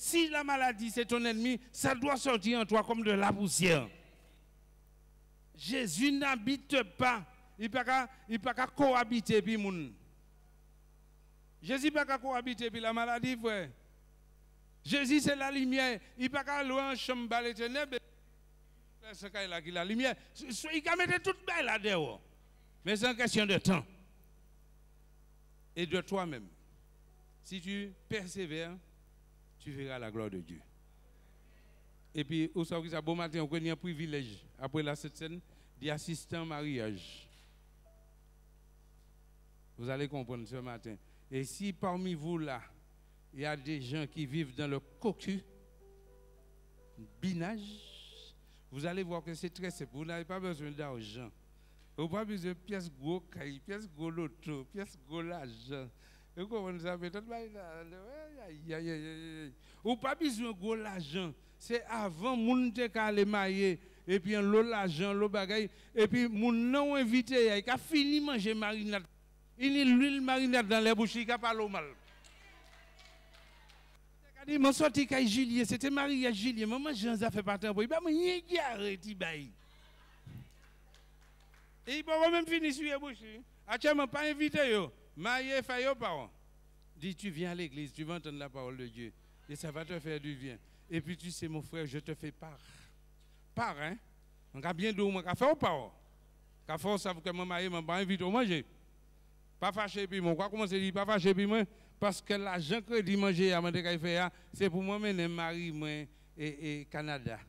Si la maladie c'est ton ennemi, ça doit sortir en toi comme de la poussière. Jésus n'habite pas. Il ne peut pas cohabiter puis moun. Jésus ne peut pas cohabiter puis la maladie, frère. Jésus c'est la lumière. Il ne peut pas louer en chambre les ténèbres. C'est la lumière. Il peut mettre toute belle là dehors. Mais c'est une question de temps. Et de toi-même. Si tu persévères, tu verras la gloire de Dieu. Et puis, au soir ça bon matin, on connaît un privilège, après la cette scène, d'y assister au mariage. Vous allez comprendre ce matin. Et si parmi vous là, il y a des gens qui vivent dans le cocu, binage, vous allez voir que c'est très simple. Vous n'avez pas besoin d'argent. Vous n'avez pas besoin de pièces gros cailles, pièces gros loto, pièces gros l'argent. Vous comprenez ça? Vous n'avez pas besoin de gros l'argent. C'est avant moun te ka le marier et puis l'eau l'argent, l'eau bagaille et puis moun non invité, il a fini manger marinade. Il y a l'huile marinade dans les bouches, il a pas l'eau mal. Il m'a sorti kay Julien, c'était mariage Julien, maman Jean ça fait pas temps pour il pas me arrêter bail. Et il peut même finir sur les bouches. Actuellement pas invité yo, marié fayo pas. Dis tu viens à l'église, tu vas entendre la parole de Dieu et ça va te faire du bien. Et puis tu sais mon frère, je te fais part. Part hein. On a bien d'où on a fait ou pas. Quand faut ça que mon mari m'a pas invité au manger. Pas fâché puis moi, quoi commencer dire pas fâché puis moi parce que l'argent que dit manger à m'en faire c'est pour moi mener mari moi et Canada.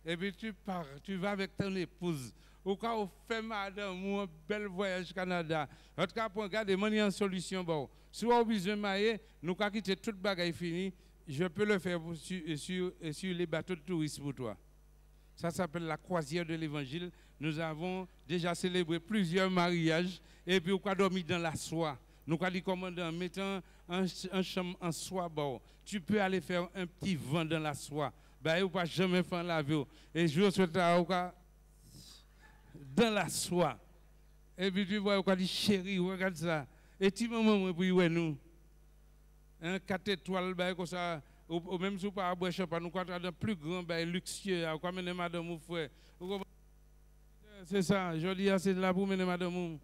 Et puis tu pars, tu vas avec ton épouse. Au cas où fait madame ou un bel voyage Canada. En tout cas pour regarder manier en solution bon. Si on a besoin de marier, nous quand quitter toute bagaille fini, je peux le faire sur les bateaux de tourisme pour toi. Ça s'appelle la croisière de l'évangile. Nous avons déjà célébré plusieurs mariages et puis on a dormi dans la soie. Nous avons dit commandant, mettant un chambre en soie, bon, tu peux aller faire un petit vent dans la soie. Ben, ou pas jamais faire la vie. Et je souhaite dans la soie. Et puis tu vois, on dit chérie, regarde ça. Et tu maman pour y nous. Un 4 étoiles, ben, comme ça. Ou même si vous pas boire champagne, nous avons un plus grand, ben, luxueux, comme mener madame ou frère. C'est ça, je dis, c'est là pour mener madame.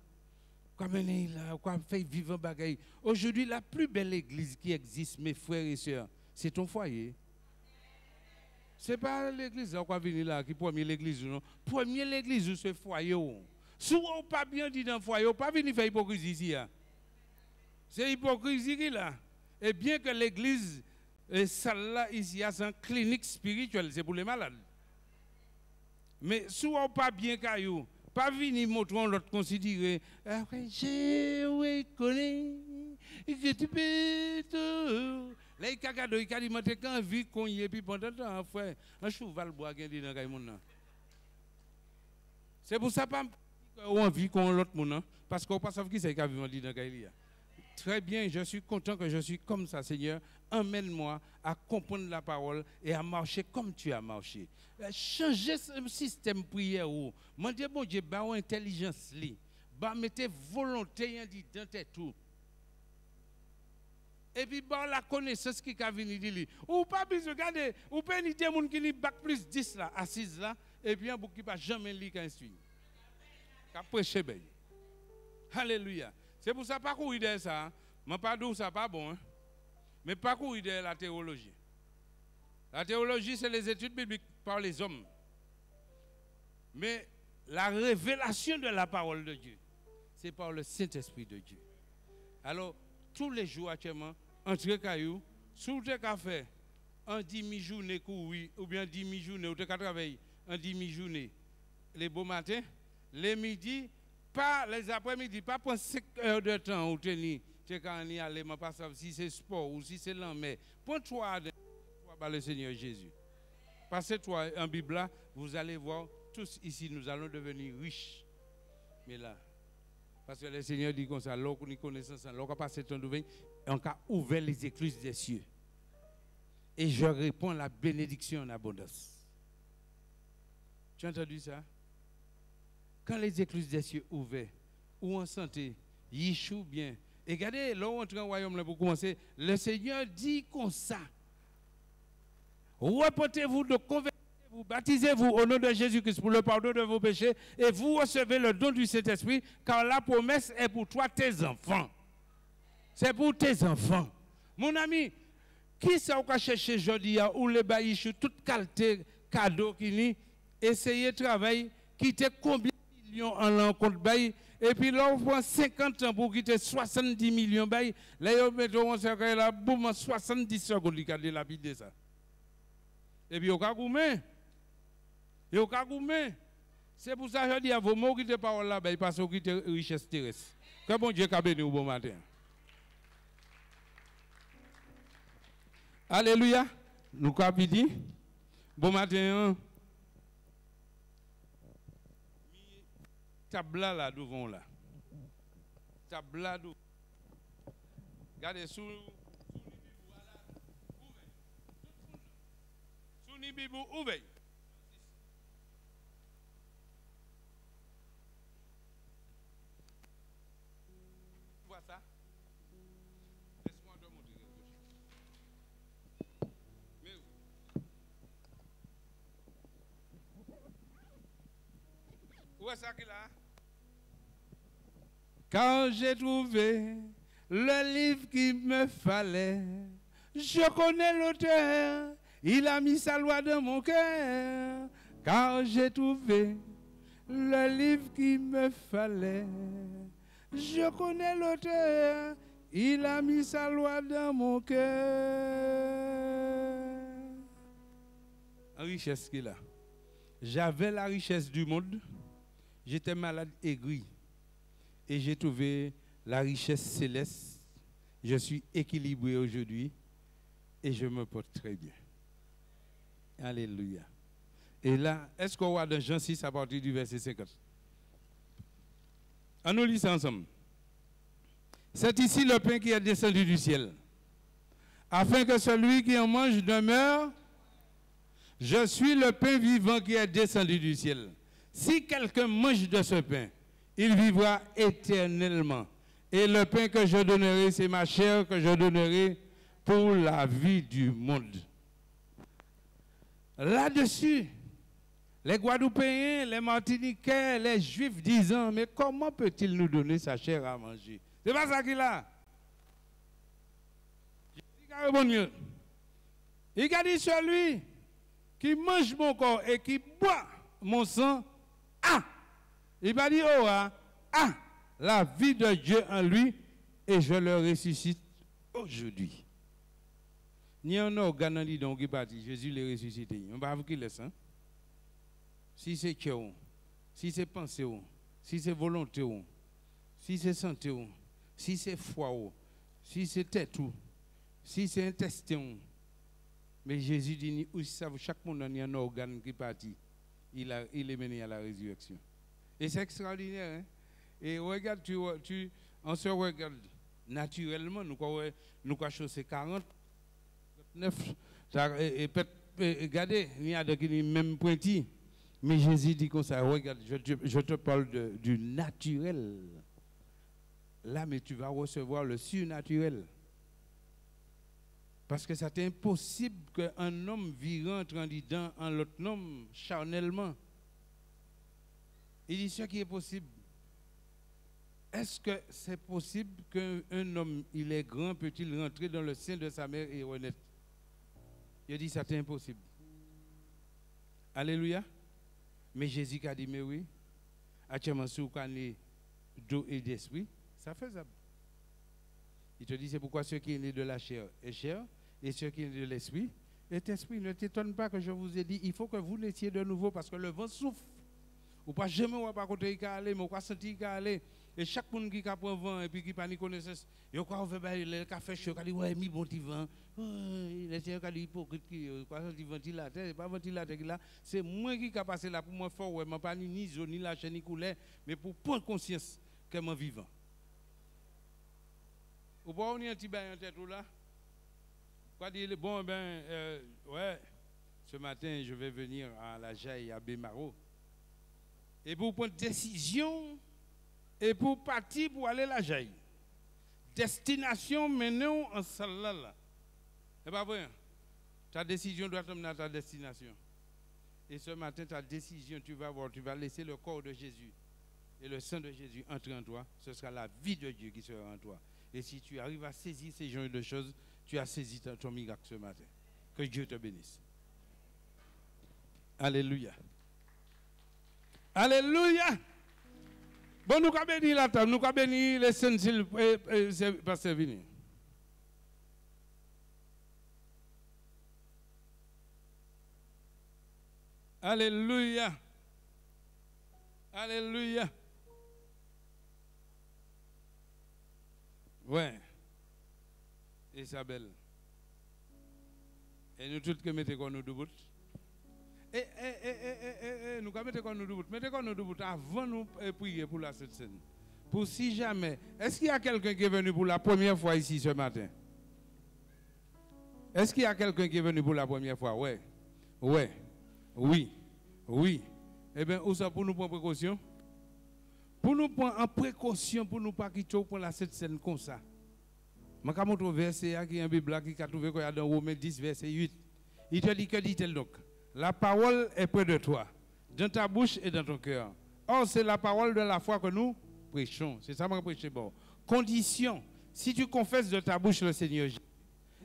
Comme mener là, comme faire vivre un bagaille. Aujourd'hui, la plus belle église qui existe, mes frères et sœurs, c'est ton foyer. Ce n'est pas l'église qui va venir là, qui premier l'église, non. Premier l'église, c'est le foyer. Si vous n'avez pas bien dit dans le foyer, vous ne pas venir faire hypocrisie ici. C'est hypocrisie qui est là. Et bien que l'église, celle-là, ici, c'est une clinique spirituelle, c'est pour les malades. Mais si vous n'avez pas bien caillou, pas venir montrer l'autre considérer, après, je connais, que tu peux tout. Là, il a dit, quand vie qu'on y est, puis pendant le temps, frère, un cheval bois qui est dans le monde. C'est pour ça qu'on a envie qu'on l'autre monde, parce qu'on ne sait pas qui c'est qui a vécu dans le monde. Très bien, je suis content que je suis comme ça, Seigneur. Emmène-moi à comprendre la parole et à marcher comme tu as marché. Changer ce système prière. Mon Dieu, bon Dieu, bah intelligence li, bah mettez volonté dans tes tout. Et puis bah la connaissance qui a venu dire. Ou pas besoin regarder, ou pas ni des gens qui li bac plus 10 là, assise là, et puis un bouc qui pas jamais li quand suit. Qu'a prêcher ben. Alléluia. C'est pour ça pas courir de ça. Mais pas d'où ça pas bon. Hein? Mais pas courir de la théologie. La théologie, c'est les études bibliques par les hommes. Mais la révélation de la parole de Dieu, c'est par le Saint-Esprit de Dieu. Alors, tous les jours actuellement, entre cailloux, sous le café, en demi-journée courir, ou bien demi-journée, ou te travailler, en demi-journée, les beaux matins, les midis, pas les après-midi, pas pour 5 heures de temps ou tenir, tu quand y aller, mais pas si c'est sport ou si c'est l'enmer. Prends 3 par le Seigneur Jésus. Passez-toi en Bible là, vous allez voir, tous ici, nous allons devenir riches. Mais là, parce que le Seigneur dit comme ça, l'on a connaissance, l'on a passé ton devin, on a ouvert les écluses des cieux. Et je réponds à la bénédiction en abondance. Tu as entendu ça? Quand les écluses des cieux ouvertes, ou en santé, Yeshua bien. Et regardez, là où on entre dans le royaume là pour commencer, le Seigneur dit comme ça. repentez-vous, de convertissez-vous, baptisez-vous au nom de Jésus-Christ pour le pardon de vos péchés et vous recevez le don du Saint-Esprit, car la promesse est pour toi, tes enfants. C'est pour tes enfants. Mon ami, qui ça va chercher aujourd'hui ou les baillis sur toute qualité cadeau qui ni essayer de travailler, quitter combien de millions en l'encontre bail et puis là on prend 50 ans pour quitter 70 millions bail, là on met on cercle là boum 70 secondes il garder la vie ça. Et puis au cas goumé. C'est pour ça que je dis à vos mots qui te parole là bail parce que quitter richesse terrestre. Que bon Dieu qu'a béni au bon matin. Alléluia. Nous avons dit, bon matin, tabla là devant là. Tabla devant. Regardez sous ni bibou ouvert. Tu vois ça? Laisse-moi te montrer quelque chose. Où est-ce qu'il a? Quand j'ai trouvé le livre qu'il me fallait, je connais l'auteur, il a mis sa loi dans mon cœur. Quand j'ai trouvé le livre qu'il me fallait, je connais l'auteur, il a mis sa loi dans mon cœur. La richesse qu'il a. J'avais la richesse du monde. J'étais malade aigri et j'ai trouvé la richesse céleste. Je suis équilibré aujourd'hui et je me porte très bien. Alléluia. Et là, est-ce qu'on voit dans Jean 6 à partir du verset 50? On nous lit ça ensemble. C'est ici le pain qui est descendu du ciel, afin que celui qui en mange demeure. Je suis le pain vivant qui est descendu du ciel. Si quelqu'un mange de ce pain, il vivra éternellement. Et le pain que je donnerai, c'est ma chair que je donnerai pour la vie du monde. Là-dessus, les Guadeloupéens, les Martiniquais, les Juifs disant, mais comment peut-il nous donner sa chair à manger? C'est pas ça qu'il a. Il a dit celui qui mange mon corps et qui boit mon sang, il va dire, la vie de Dieu en lui, et je le ressuscite aujourd'hui. Ni un organe qui est parti, Jésus l'a ressuscité. On va vous qui laisse. Si c'est cœur, si c'est pensée, si c'est volonté, si c'est santé, si c'est foi, si c'est tête, si c'est intestin. Mais Jésus dit, chaque monde a un organe qui est parti. Il est mené à la résurrection. Et c'est extraordinaire. Hein? Et regarde, on se regarde naturellement, nous avons chaussé 40, 9, et regardez, il y a des même pointis. Mais Jésus dit comme ça, regarde, je te parle du naturel. Là, mais tu vas recevoir le surnaturel. Parce que c'est impossible qu'un homme vit rentre dedans en l'autre homme charnellement. Il dit ce qui est possible. Est-ce que c'est possible qu'un homme, il est grand, peut-il rentrer dans le sein de sa mère et renaître? Il dit c'est impossible. Alléluia. Mais Jésus a dit, mais oui, actuellement, si vous connaissez d'eau et d'esprit, c'est faisable. Il te dit, c'est pourquoi ceux qui sont nés de la chair est chair, et ceux qui sont nés de l'esprit est esprit. Ne t'étonne pas que je vous ai dit, il faut que vous naissiez de nouveau, parce que le vent souffle. Ou pas jamais ou pas côté il aller, mais ou pas sentir qu'il aller. Et chaque monde qui a pris vent et puis qui n'a pas connaissance, il croit qu'on fait le café chaud, il dit ouais, mi bon petit vent. Il est hypocrite qui croit que ventilateur, c'est pas ventilateur qui là, c'est moi qui a passé là pour moi fort, ouais, pas ni zone ni la chaîne ni couleur, mais pour prendre conscience que moi vivant. Ou pas on y a un petit bain en tête là. Quoi dire bon ouais, ce matin je vais venir à la Jaille à Bémaro. Et pour prendre décision et pour partir pour aller à la Jaille. Destination menée en salle là. C'est pas vrai. Ta décision doit t'emmener à ta destination. Et ce matin, ta décision, tu vas voir, tu vas laisser le corps de Jésus et le sang de Jésus entrer en toi. Ce sera la vie de Dieu qui sera en toi. Et si tu arrives à saisir ces genres de choses, tu as saisi ton miracle ce matin. Que Dieu te bénisse. Alléluia. Alléluia. Bon, nous avons béni la table, nous avons béni les saints, pasteur Vini. Alléluia. Alléluia. Ouais. Isabelle. Et nous tous que mettez qu'on nous debout. Nous quand mettez qu'on nous debout. Mettez qu'on nous debout avant nous prier pour la cette scène. Pour si jamais. Est-ce qu'il y a quelqu'un qui est venu pour la première fois ici ce matin? Est-ce qu'il y a quelqu'un qui est venu pour la première fois? Ouais. Ouais. Oui. Oui. Eh bien, où ça pour nous prendre précaution? Pour nous prendre en précaution, pour nous pas quitter pour la cette scène comme ça. Je vais montrer un verset qui est en Bible qui a trouvé dans Romains 10, verset 8. Il te dit que dit-elle donc? La parole est près de toi, dans ta bouche et dans ton cœur. Or, c'est la parole de la foi que nous prêchons. C'est ça que je prêche. Bon. Condition, si tu confesses de ta bouche le Seigneur Jésus,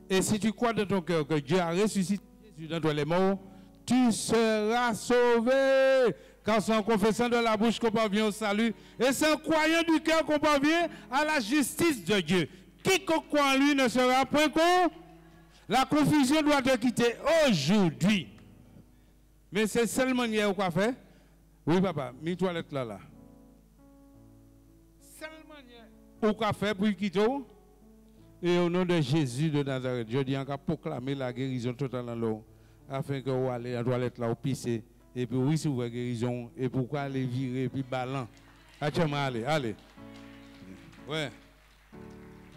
et si tu crois de ton cœur que Dieu a ressuscité Jésus d'entre les morts, tu seras sauvé. Car c'est en confessant de la bouche qu'on parvient au salut, et c'est en croyant du cœur qu'on parvient à la justice de Dieu. Quiconque croit en lui ne sera point con. La confusion doit te quitter aujourd'hui. Mais c'est seulement hier qu'on fait. Oui, papa, mets toilette là. Seulement hier qu'on fait pour quitter. Et au nom de Jésus de Nazareth, je dis encore proclamer la guérison totale dans l'eau. Afin que vous allez à la toilette là, vous pissez. Et puis oui, si vous avez guérison. Et pourquoi aller virer, et puis ballon. Allez. Ouais.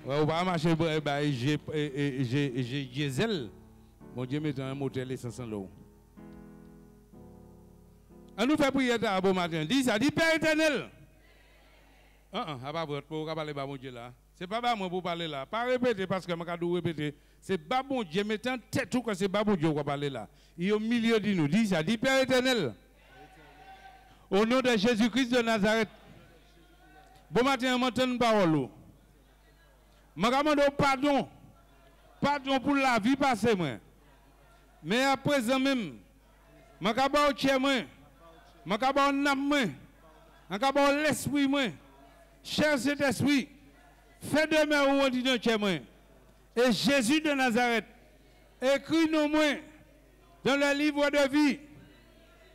On va marcher, j'ai diesel. Mon Dieu, mettons un motel essence en l'eau. On nous fait prier à bon matin. Dis ça, dis Père éternel. Pas votre pour parler à mon Dieu là. C'est pas moi pour parler là. Pas répéter parce que je vais répéter. C'est pas bon Dieu, mettons tête tout que c'est pas bon Dieu qui va parler là. Il est au milieu de nous. Dis ça, dis Père éternel. Au nom de Jésus-Christ de Nazareth. Bon matin, on m'entend une parole. Je demande pardon. Pardon pour la vie passée. Mais à présent même, je demande chez moi. Je demande l'âme. Je demande l'esprit. Cher cet esprit, fais de moi où on dit chez moi. Et Jésus de Nazareth, écris nous moi dans le livre de vie.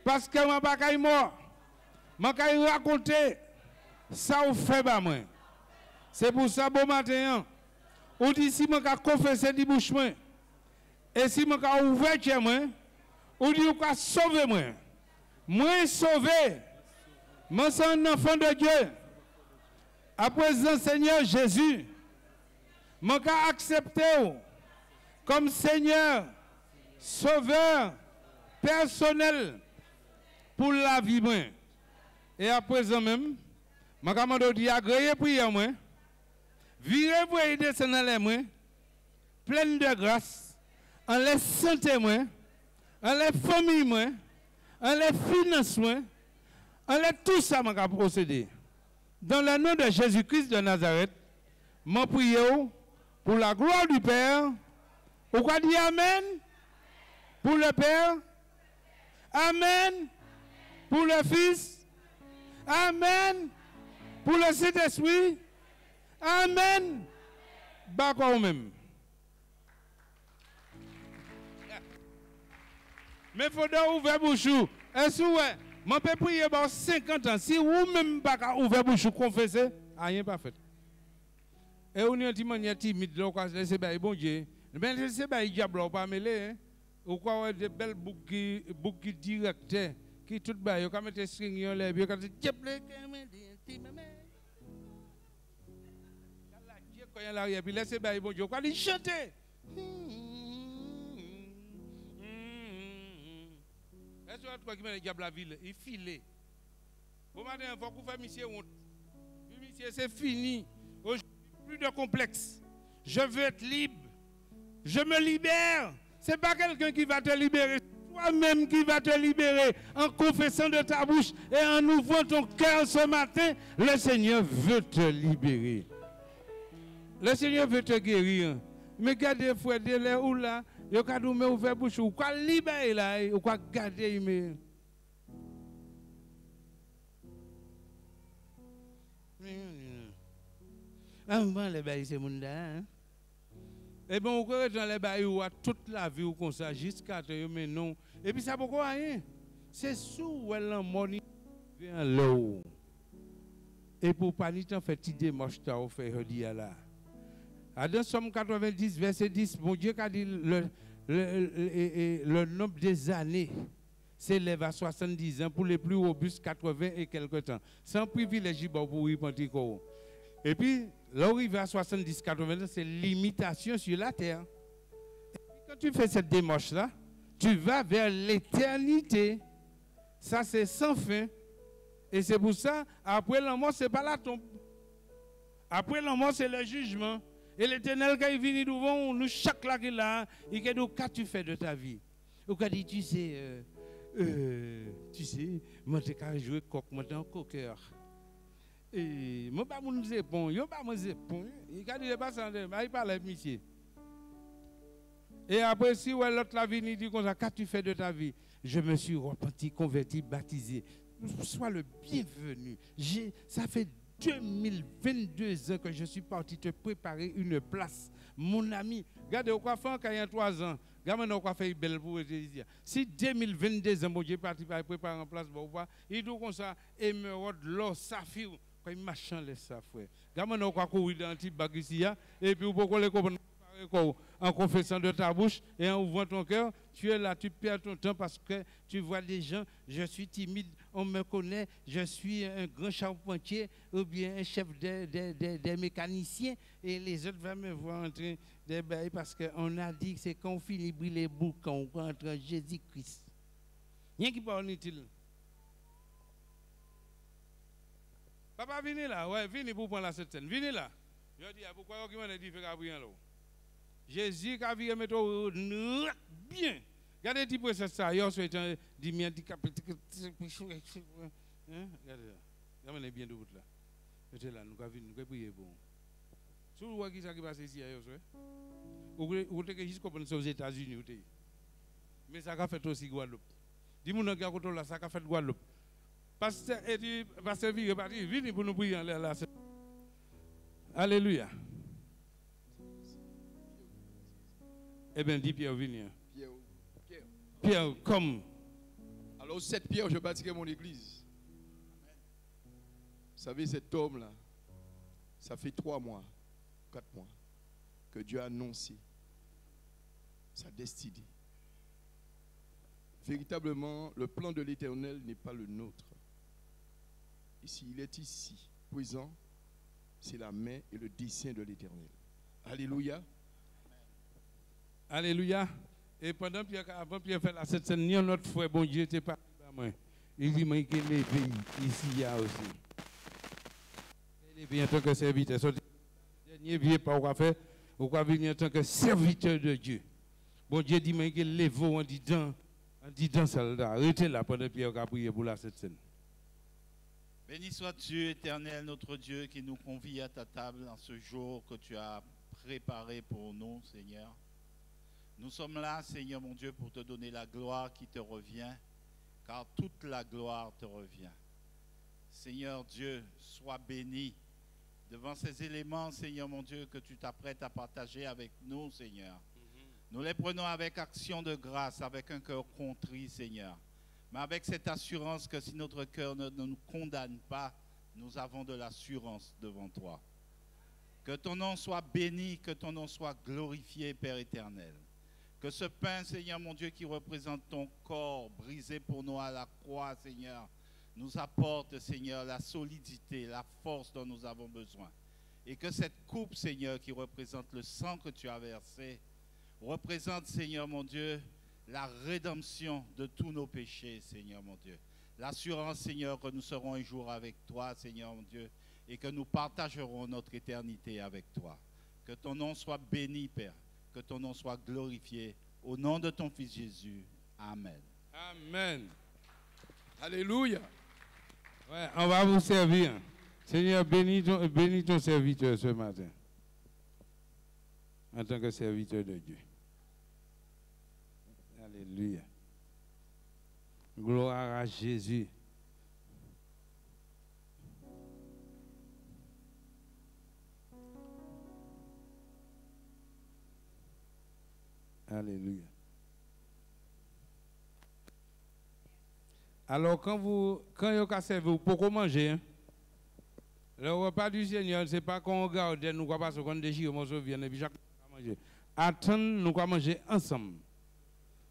Parce que je ne suis pas mort. Je vais raconter ça ou fait pas moi. C'est pour ça, bon matin, ou dit si je confesse du bouche, et si je ouvert chez moi, ou dit que sauver moi. Moi sauvé. Moi c'est un enfant de Dieu. À présent, Seigneur Jésus, je accepté comme Seigneur, Sauveur, personnel pour la vie. Et à présent même, je demande de agréer prière moi. Virez pour aider dans les mains, pleine de grâce, en les santé, en les familles, en les finances, en les tout ça, je procéder. Dans le nom de Jésus-Christ de Nazareth, je prie pour la gloire du Père. Pourquoi dire Amen? Pour le Père. Amen. Pour le Fils. Amen. Pour le Saint-Esprit. Amen. D'accord même. Mais il faut ouvrir bouche. Est-ce que je peux prier pour 50 ans? Si vous-même pas ouvrir bouche, confesser, rien pas fait. Et on est un petit manière timide, là, on laisse bon Dieu. Mais laissez pas le diable, pas mêler. Ou quoi, des belles bouquets directeurs qui tout bas, ils ont mis des strings, ils ont les biens, ils quand il arrive, puis laissez bien bon Dieu. Quand il chante, est-ce que tu as qui met le diable à la ville? Il file. Bon matin, il faut qu'on fasse monsieur honte. Monsieur, c'est fini. Aujourd'hui, plus de complexe. Je veux être libre. Je me libère Ce n'est pas quelqu'un qui va te libérer. Toi-même qui va te libérer en confessant de ta bouche et en ouvrant ton cœur ce matin. Le Seigneur veut te libérer. Le Seigneur veut te guérir. Mais gardez, frère, de là où là, il y a des gens qui bouche, ou quoi libérer là, ou quoi garder. Mais avant les bails, c'est mon là. Et bien, on croit dans les bails toute la vie comme ça, jusqu'à te mais non. Et puis, ça pourquoi rien? C'est sous elle money vient là. Et pour pas ni t'en faire petite démarche, t'as offert là. Dans Somme 90, verset 10, mon Dieu a dit le nombre des années s'élève à 70 ans, pour les plus robustes 80 et quelques temps. Sans privilège pour y penser. Et puis, l'arrivée à 70-80 ans, c'est l'imitation sur la terre. Et puis, quand tu fais cette démarche-là, tu vas vers l'éternité. Ça, c'est sans fin. Et c'est pour ça, après la mort, ce n'est pas la tombe. Après la mort, c'est le jugement. Et l'Éternel, quand il vient devant nous, chaque là qu'il a, il dit, qu'as-tu fait de ta vie? Ou quand il dit, tu sais, moi, j'ai joué coq, moi, dans le coqueur. Et moi, je ne sais pas, je ne sais pas. Il a dit, il parle avec monsieur. Et après, si l'autre la vie, il dit, qu'as-tu fait de ta vie? Je me suis repenti, converti, baptisé. Sois le bienvenu. Ça fait 2022 ans que je suis parti te préparer une place. Mon ami, regardez au coiffeur quand il y a 3 ans. Regardez au coiffeur belle pour dire. Si 2022 ans, mon Dieu, parti préparer une place, il dit comme ça, émeraude, l'or, saphir, quand il machin les ça, frère. Regardez au coiffeur courir dans un petit bague ici, et puis pourquoi les comprendre en confessant de ta bouche et en ouvrant ton cœur, tu es là, tu perds ton temps parce que tu vois des gens, je suis timide, on me connaît, je suis un grand charpentier ou bien un chef des mécaniciens et les autres vont me voir entrer des bails parce qu'on a dit que c'est quand on finit de brûler les boucans, on entre en Jésus-Christ. Rien qui parle inutile. Papa, venez là, ouais, venez pour prendre la cette scène, venez là. Je dis, pourquoi on m'a dit faire là? Jésus a vu mettre bien. Regardez un petit peu ça. Hier, je suis dit, handicapé. Regardez là. Regardez bien de route là. J'étais là, nous avons prié pour. Si vous voyez ce qui passe ici, vous avez juste compris aux États-Unis. Mais ça a fait aussi Guadeloupe. Dis-moi, là, ça a fait Guadeloupe. Pasteur, venez pour nous prier là. Alléluia. Eh bien, dis Pierre, viens. Pierre, comme. Alors, cette pierre, je bâtirai mon église. Vous savez, cet homme-là, ça fait 3 mois, 4 mois, que Dieu a annoncé sa destinée. Véritablement, le plan de l'Éternel n'est pas le nôtre. Ici, il est ici, présent, c'est la main et le dessein de l'Éternel. Alléluia. Alléluia. Et pendant avant Pierre fait la cette scène, notre frère, bon Dieu, n'était pas moi. Il dit, moi, qu'il est levé ici, il y a aussi. Il est levé en tant que serviteur. Son dernier vieux pas quoi faire, ou quoi venir en tant que serviteur de Dieu. Bon Dieu dit, moi, qu'il est levé en disant soldat. Arrêtez là pendant Pierre a prié pour la cette scène. Béni sois-tu, Éternel, notre Dieu, qui nous convie à ta table en ce jour que tu as préparé pour nous, Seigneur. Nous sommes là, Seigneur mon Dieu, pour te donner la gloire qui te revient, car toute la gloire te revient. Seigneur Dieu, sois béni devant ces éléments, Seigneur mon Dieu, que tu t'apprêtes à partager avec nous, Seigneur. Nous les prenons avec action de grâce, avec un cœur contrit, Seigneur. Mais avec cette assurance que si notre cœur ne nous condamne pas, nous avons de l'assurance devant toi. Que ton nom soit béni, que ton nom soit glorifié, Père éternel. Que ce pain, Seigneur mon Dieu, qui représente ton corps brisé pour nous à la croix, Seigneur, nous apporte, Seigneur, la solidité, la force dont nous avons besoin. Et que cette coupe, Seigneur, qui représente le sang que tu as versé, représente, Seigneur mon Dieu, la rédemption de tous nos péchés, Seigneur mon Dieu. L'assurance, Seigneur, que nous serons un jour avec toi, Seigneur mon Dieu, et que nous partagerons notre éternité avec toi. Que ton nom soit béni, Père. Que ton nom soit glorifié Au nom de ton Fils Jésus. Amen. Amen. Alléluia. Ouais, on va vous servir. Seigneur, bénis ton serviteur ce matin. En tant que serviteur de Dieu. Alléluia. Gloire à Jésus. Alléluia. Alors, quand vous avez servi, vous pouvez manger. Hein? Le repas du Seigneur, ce n'est pas qu'on regarde, nous ne pas qu'on déchire, on se vient et puis chaque fois manger. Attendre, nous allons manger ensemble.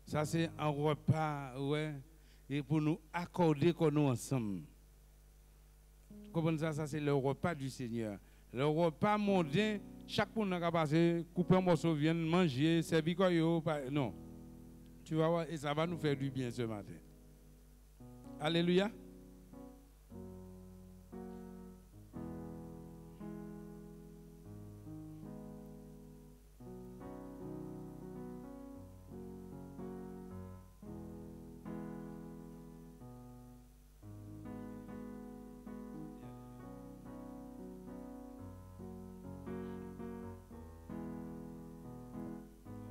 Ça, c'est un repas, ouais, et pour nous accorder qu'on nous ensemble. Vous comprenez ça? Ça, c'est le repas du Seigneur. Le repas mondain, chaque monde a passé, couper un morceau, vient manger, servir quoi, non. Tu vas voir, et ça va nous faire du bien ce matin. Alléluia.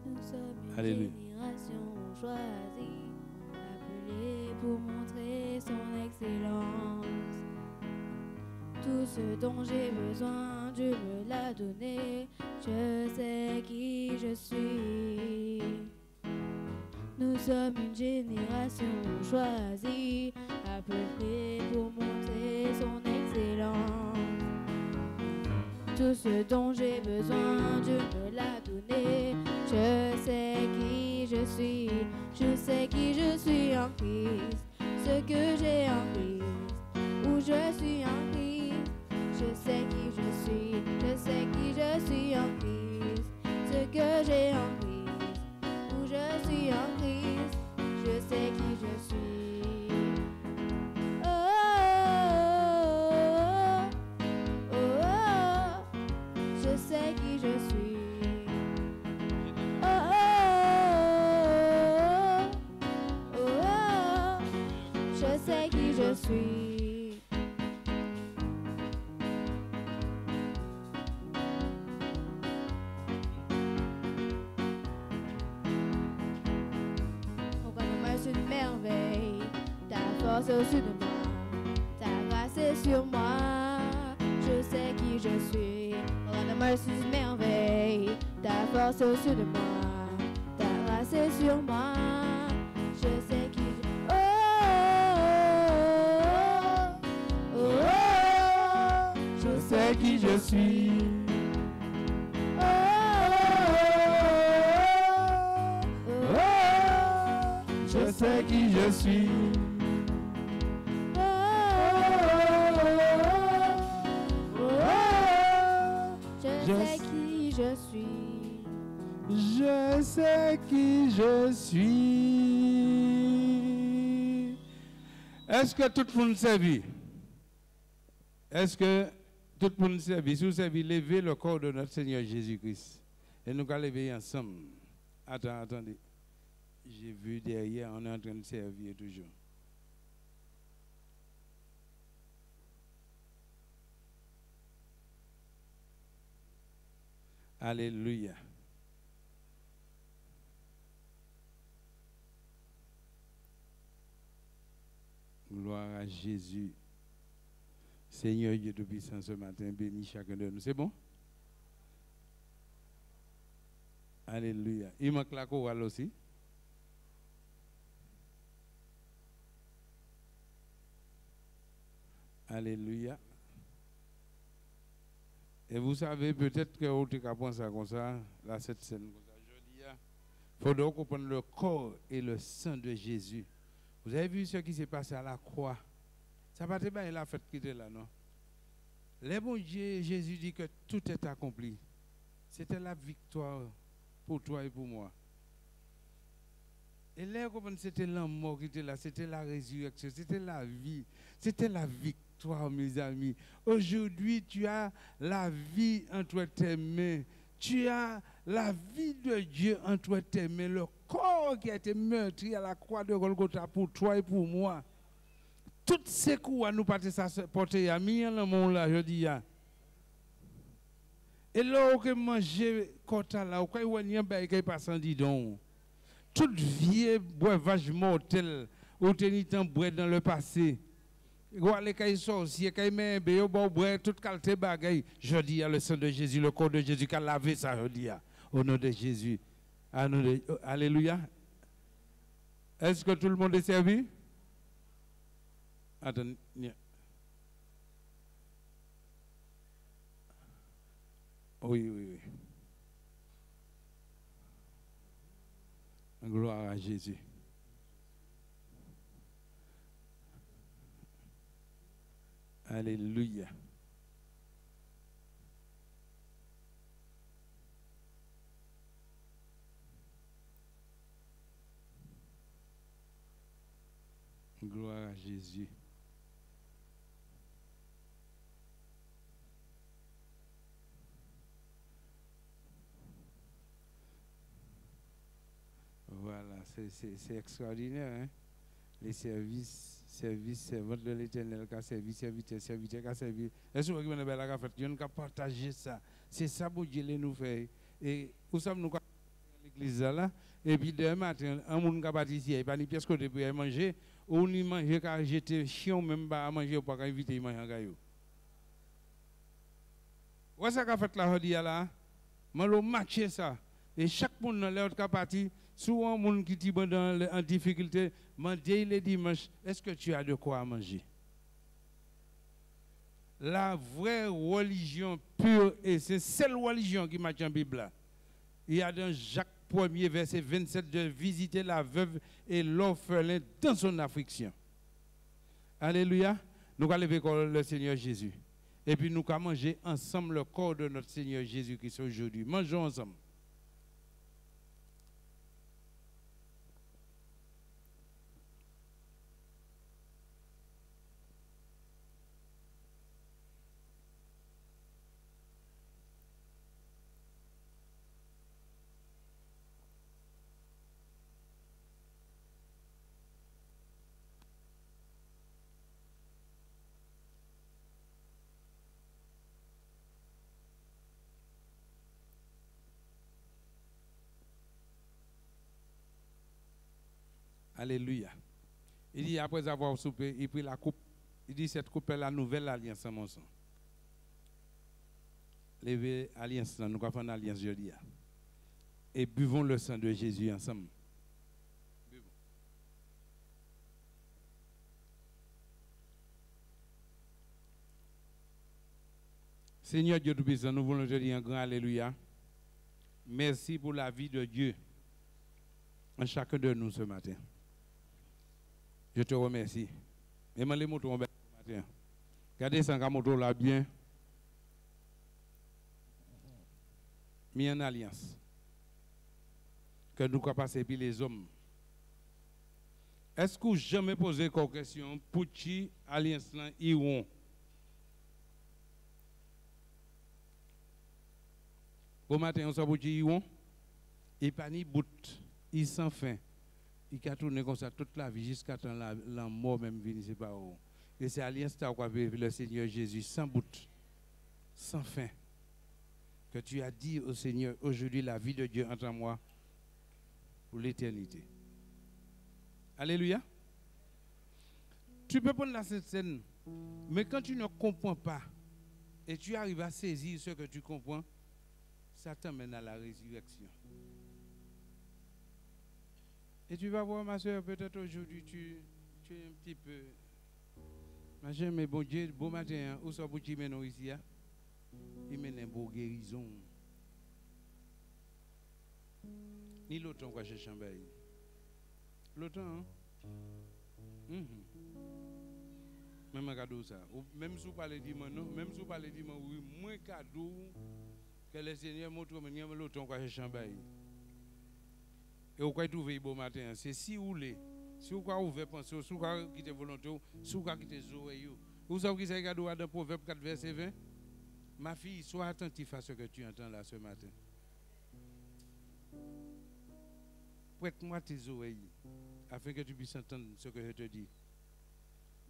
Nous sommes une Alléluia. génération choisie, appelée pour montrer son excellence. Tout ce dont j'ai besoin, Dieu me l'a donné. Je sais qui je suis. Nous sommes une génération choisie, appelée pour montrer son excellence. Tout ce dont j'ai besoin, Dieu me l'a donné. Je sais qui je suis, je sais qui je suis en Christ. Ce que j'ai en Christ, où je suis en Christ. Je sais qui je suis, je sais qui je suis en Christ. Ce que j'ai en Christ, où je suis en Christ. Je sais qui je suis. Oh, oh, oh, oh. Je sais qui je suis. Oh, oh, oh, oh. Je sais qui je suis. C'est une merveille, ta force est au-dessus de moi, ta grâce est sur moi, je sais qui je suis. Regarde-moi, c'est une merveille, ta force est au-dessus de moi, ta grâce est sur moi, je sais qui je suis. Oh, oh, oh, oh, Je sais qui je suis. oh, oh, oh, Je sais qui je suis. oh, oh, oh, je sais qui je suis. Je sais qui je suis. Est-ce que tout le monde servit? Est-ce que tout le monde servit? Si vous servit, levez le corps de notre Seigneur Jésus-Christ. Et nous allons lever ensemble. Attendez. J'ai vu derrière, on est en train de servir toujours. Alléluia. Gloire à Jésus. Seigneur Dieu Tout-Puissant, ce matin, bénis chacun de nous. C'est bon? Alléluia. Il manque la chorale aussi. Alléluia. Et vous savez, peut-être que vous avez pensé comme ça, là, cette scène comme ça. Je dis, il faudra comprendre le corps et le sang de Jésus. Vous avez vu ce qui s'est passé à la croix? Ça va pas être bien la fête qui était là, non? Les bons Dieu, Jésus dit que tout est accompli. C'était la victoire pour toi et pour moi. Et là, c'était la mort qui était là, c'était la résurrection, c'était la vie, c'était la victoire, mes amis. Aujourd'hui, tu as la vie entre tes mains. Tu as la vie de Dieu entre tes mains, le corps qui a été meurtri à la croix de Golgotha pour toi et pour moi. Toutes ces coups à nous porter à mi en mon là, je dis. Et là, on manger kota là, on y a un passant dit donc. Toute vieille breuvage mortel, ou tenir tant boire dans le passé. Les kay sorcier, kay men be bon boire toute qualité bagaille. Je dis à le sang de Jésus, le corps de Jésus qui a lavé ça, je dis au nom de Jésus. Alléluia. Est-ce que tout le monde est servi? Attends. Oui. Gloire à Jésus. Alléluia. Gloire à Jésus. Voilà, c'est extraordinaire, hein? Les servantes de l'Éternel, qui a servi, serviteur, qui a servi. Est-ce que vous avez fait? Dieu nous a partagé ça. C'est ça que Dieu nous fait. Et où sommes-nous à l'église là? Et puis demain matin, un monde qui a parti ici, il n'y a pas de pièce côté pour manger, ou ni manger car j'étais chiant même pas à manger, ou pas inviter à manger en gaillot. Où est-ce qu'a fait la hodie là? Je matché ça. Et chaque monde dans l'autre qui a parti, souvent, les gens qui sont en difficulté, me disent le dimanche, est-ce que tu as de quoi manger? La vraie religion pure, et c'est celle religion qui m'a dit en Bible. Il y a dans Jacques 1er, verset 27, de visiter la veuve et l'orphelin dans son affliction. Alléluia. Nous allons lever le Seigneur Jésus. Et puis nous allons manger ensemble le corps de notre Seigneur Jésus qui est aujourd'hui. Mangeons ensemble. Alléluia. Il dit, après avoir soupé, il prit la coupe. Il dit, cette coupe est la nouvelle alliance en mon sang. Levez alliance, nous allons faire une alliance jeudi. Et buvons le sang de Jésus ensemble. Buvons. Seigneur Dieu Tout-Puissant, nous voulons te dire un grand Alléluia. Merci pour la vie de Dieu en chacun de nous ce matin. Je te remercie. Et moi, les motos ce matin. Regardez ça, moto là bien. Mis en alliance. Que nous pouvons passer puis les hommes. Est-ce que vous jamais posé une question pour qui alliance là iront? Au matin, on sait pour qui iront? Et pas ni bout, il sans fin. Il a tourné comme ça toute la vie jusqu'à temps la mort même venir c'est pas où. Et c'est alliance quoi le Seigneur Jésus sans bout, sans fin. Que tu as dit au Seigneur aujourd'hui la vie de Dieu entre moi pour l'éternité. Alléluia. Tu peux prendre la scène, mais quand tu ne comprends pas et tu arrives à saisir ce que tu comprends, ça t'amène à la résurrection. Et tu vas voir, ma soeur, peut-être aujourd'hui, tu es un petit peu. Ma chère, mais bon Dieu, bon matin, où sont-vous qui mènent ici? Il mène une bonne guérison. Ni l'autre, quoi, je chambé. L'autre, hein? Même cadeau, ça. Même si vous parlez de moi, non? Même si vous parlez de moi, oui, moins cadeau que le Seigneur montre, mais l'autre, quoi, je chambé. Et vous pouvez trouver bon matin, c'est si vous voulez, si vous pouvez ouvrir penser, si vous pouvez quitter volonté, si vous pouvez quitter zoé. Vous savez qui c'est dans le Proverbe 4, verset 20? Ma fille, sois attentif à ce que tu entends là ce matin. prête-moi tes oreilles afin que tu puisses entendre ce que je te dis.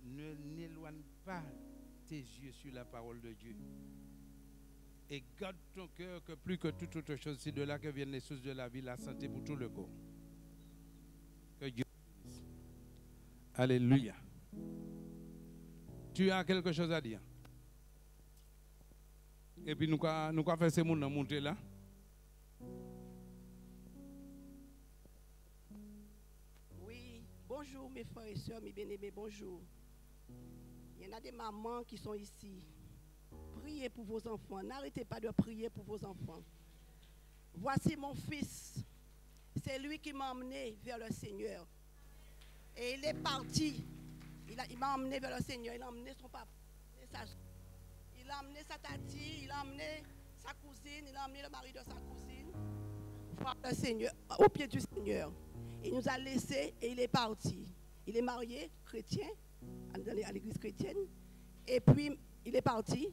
Ne n'éloigne pas tes yeux sur la parole de Dieu. Et garde ton cœur que plus que toute autre chose, c'est de là que viennent les sources de la vie, la santé pour tout le corps. Que Dieu bénisse. Alléluia. Tu as quelque chose à dire? Et puis nous allons faire ces gens monter là. Oui, bonjour mes frères et sœurs, mes bien-aimés, bonjour. Il y en a des mamans qui sont ici. Priez pour vos enfants. N'arrêtez pas de prier pour vos enfants. Voici mon fils. C'est lui qui m'a emmené vers le Seigneur. Et il est parti. Il m'a emmené vers le Seigneur. Il a emmené son papa. Il a emmené sa tati. Il a emmené sa cousine. Il a emmené le mari de sa cousine. Voir le Seigneur, au pied du Seigneur. Il nous a laissés et il est parti. Il est marié, chrétien, à l'église chrétienne. Et puis, il est parti.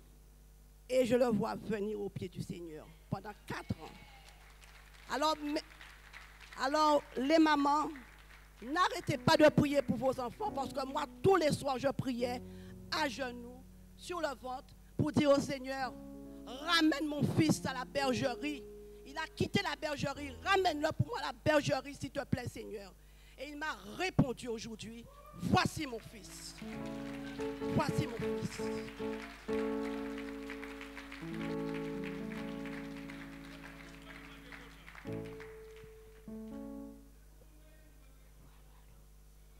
Et je le vois venir au pied du Seigneur pendant 4 ans. Alors, les mamans, n'arrêtez pas de prier pour vos enfants parce que moi, tous les soirs, je priais à genoux, sur le ventre, pour dire au Seigneur, ramène mon fils à la bergerie. Il a quitté la bergerie, ramène-le pour moi à la bergerie, s'il te plaît, Seigneur. Et il m'a répondu aujourd'hui, voici mon fils. Voici mon fils.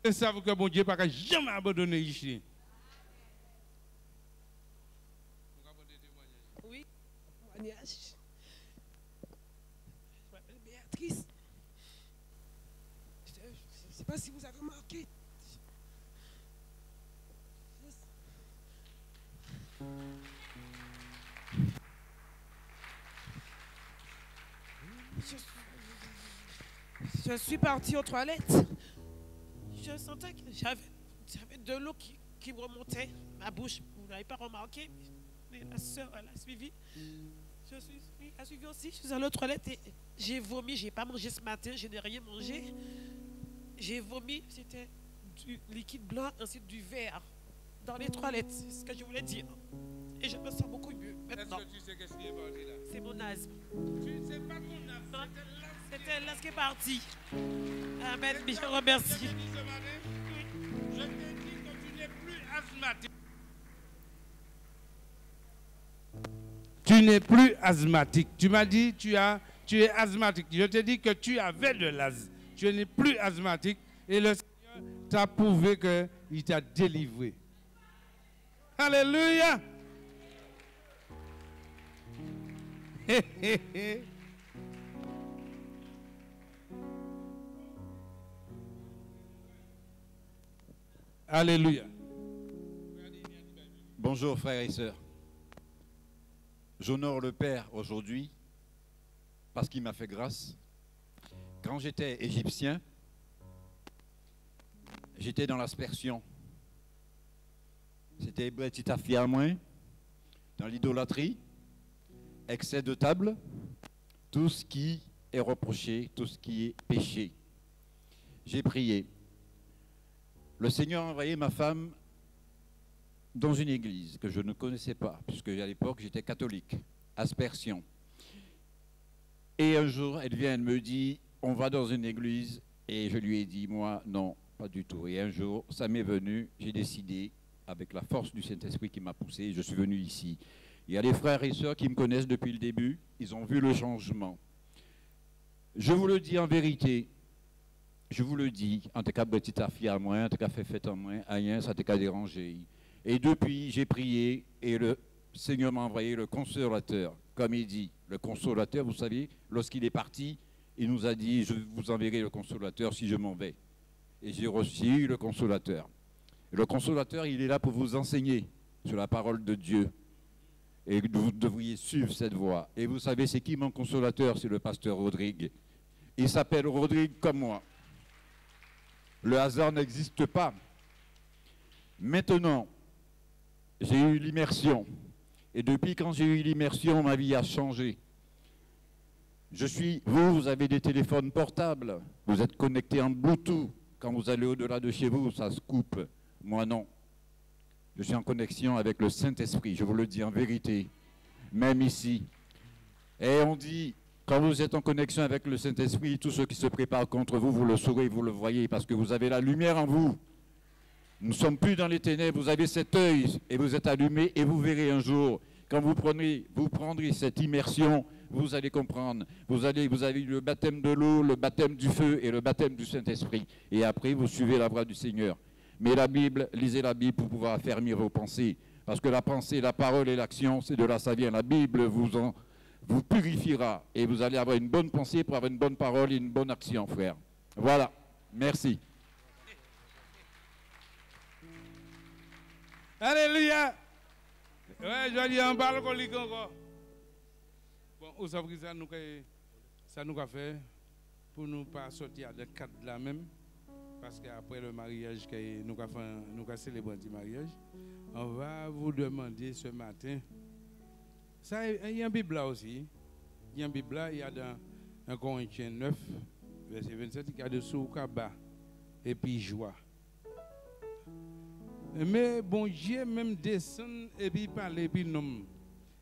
Et savent que mon Dieu n'a jamais abandonné ici. Oui, témoignage. Je m'appelle Béatrice. Je ne sais pas si vous avez remarqué. Je suis partie aux toilettes. Je sentais que j'avais de l'eau qui me remontait ma bouche. Vous n'avez pas remarqué, mais la soeur, elle a suivi. Elle a suivi aussi. Je suis allée aux toilettes et j'ai vomi. Je n'ai pas mangé ce matin, je n'ai rien mangé. J'ai vomi, c'était du liquide blanc, ensuite du vert dans les toilettes. C'est ce que je voulais dire. Et je me sens beaucoup mieux maintenant. Est-ce que tu sais qu'est-ce qui est parti là? C'est mon asthme. Tu ne sais pas ton asthme. C'était là ce qui est parti. Amen, je remercie. Je t'ai dit que tu n'es plus asthmatique. Tu n'es plus asthmatique. Tu m'as dit tu es asthmatique. Je t'ai dit que tu avais de l'asthme. Tu n'es plus asthmatique et le Seigneur t'a prouvé qu'il t'a délivré. Alléluia. Alléluia. Bonjour frères et sœurs. J'honore le Père aujourd'hui parce qu'il m'a fait grâce. Quand j'étais égyptien, j'étais dans l'aspersion. C'était petit à moins, dans l'idolâtrie, excès de table, tout ce qui est reproché, tout ce qui est péché. J'ai prié. Le Seigneur a envoyé ma femme dans une église que je ne connaissais pas, puisque à l'époque j'étais catholique, aspersion. Et un jour, elle vient, elle me dit, on va dans une église, et je lui ai dit, moi, non, pas du tout. Et un jour, ça m'est venu, j'ai décidé, avec la force du Saint-Esprit qui m'a poussé, je suis venu ici. Il y a des frères et sœurs qui me connaissent depuis le début, ils ont vu le changement. Je vous le dis en vérité, je vous le dis, en tout cas, petit affaire à moi, en tout cas, fait en moi, rien, ça t'a dérangé. Et depuis, j'ai prié et le Seigneur m'a envoyé le consolateur. Comme il dit, le consolateur, vous savez, lorsqu'il est parti, il nous a dit, je vous enverrai le consolateur si je m'en vais. Et j'ai reçu le consolateur. Et le consolateur, il est là pour vous enseigner sur la parole de Dieu. Et vous devriez suivre cette voie. Et vous savez, c'est qui mon consolateur? C'est le pasteur Rodrigue. Il s'appelle Rodrigue comme moi. Le hasard n'existe pas. Maintenant, j'ai eu l'immersion. Et depuis quand j'ai eu l'immersion, ma vie a changé. Vous avez des téléphones portables, vous êtes connectés en Bluetooth. Quand vous allez au-delà de chez vous, ça se coupe. Moi, non. Je suis en connexion avec le Saint-Esprit, je vous le dis en vérité, même ici. Et on dit, quand vous êtes en connexion avec le Saint-Esprit, tous ceux qui se préparent contre vous, vous le saurez, vous le voyez, parce que vous avez la lumière en vous. Nous ne sommes plus dans les ténèbres, vous avez cet œil et vous êtes allumé et vous verrez un jour, quand vous prendrez cette immersion, vous allez comprendre. Vous avez le baptême de l'eau, le baptême du feu et le baptême du Saint-Esprit. Et après, vous suivez la voie du Seigneur. Mais la Bible, lisez la Bible pour pouvoir affermir vos pensées. Parce que la pensée, la parole et l'action, c'est de là ça vient. La Bible vous purifiera et vous allez avoir une bonne pensée pour avoir une bonne parole et une bonne action, frère. Voilà. Merci. Alléluia. Ouais, je dis en parle encore. Bon, où ça nous a fait pour nous pas sortir de cadre là même. Parce qu'après le mariage, nous avons célébré le mariage, on va vous demander ce matin. Ça, il y a une Bible là aussi. Il y a une Bible là, il y a dans 1 Corinthiens 9, verset 27, il y a de Soukaba et puis joie. Mais bon Dieu même descend et puis parle et puis nomme.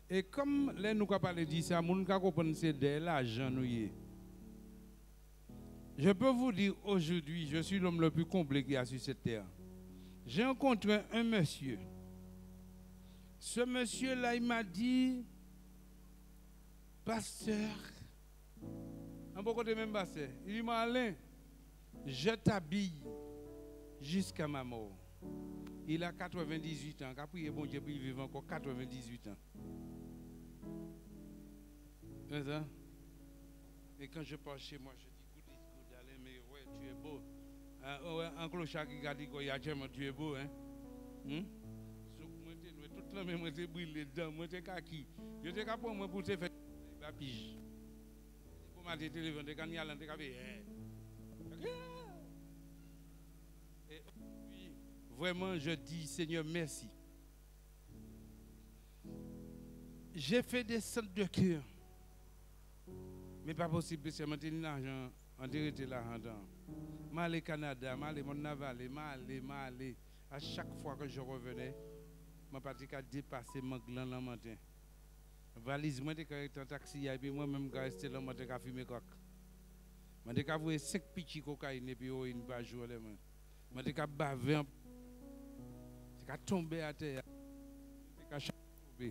Et comme là nous avons parlé de ça, nous avons compris que c'est de l'argent nous y est. Je peux vous dire aujourd'hui, je suis l'homme le plus comblé qu'il y a sur cette terre. J'ai rencontré un monsieur. Ce monsieur-là, il m'a dit, pasteur, un peu côté même pasteur, il dit, Alain, je t'habille jusqu'à ma mort. Il a 98 ans, il a prié bon Dieu pour vivre encore 98 ans. C'est ça? Et quand je passe chez moi, je dis, mais ouais, tu es beau. Un clochard qui a dit que tu es beau, hein? Toute la même était brûlée dedans, moi j'étais kaki. Je t'ai capé moi pour te faire la pige. Pour ma téléphone, quand il y a l'entrée capé. Et puis vraiment je dis Seigneur merci. J'ai fait des centres de cœur. Mais pas possible parce que j'ai l'argent. On dirait que l'argent. Je suis allé au Canada, je suis allé au Naval, je suis allé. À chaque fois que je revenais, je suis dépassé mon gland le matin. Valise, moi, je suis en taxi, et puis moi-même, je suis resté là, je suis fumé coq. Je suis allé 5 petits cocaïne et puis une par jour. Je suis bavé, je suis tombé à terre. Je suis tombé.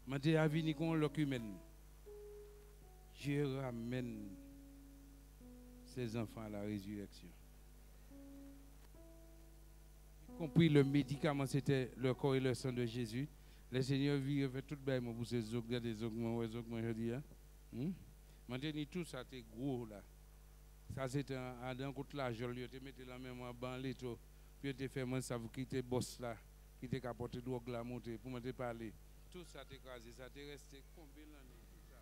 Je suis venu avec un locumen. Dieu ramène ses enfants à la résurrection. Y compris le médicament, c'était le corps et le sang de Jésus. Le Seigneur vit fait tout le monde pour ces augments, des augments, je dis. Maintenant, tout ça, c'est gros là. Ça, c'était un coup de l'argent, tu mettais la même en ban, puis tu fais moi, ça vous quitter boss là, qui t'a apporté de la montée pour me parler. Tout ça, t'es écrasé, ça t'est resté combien d'années, tout ça.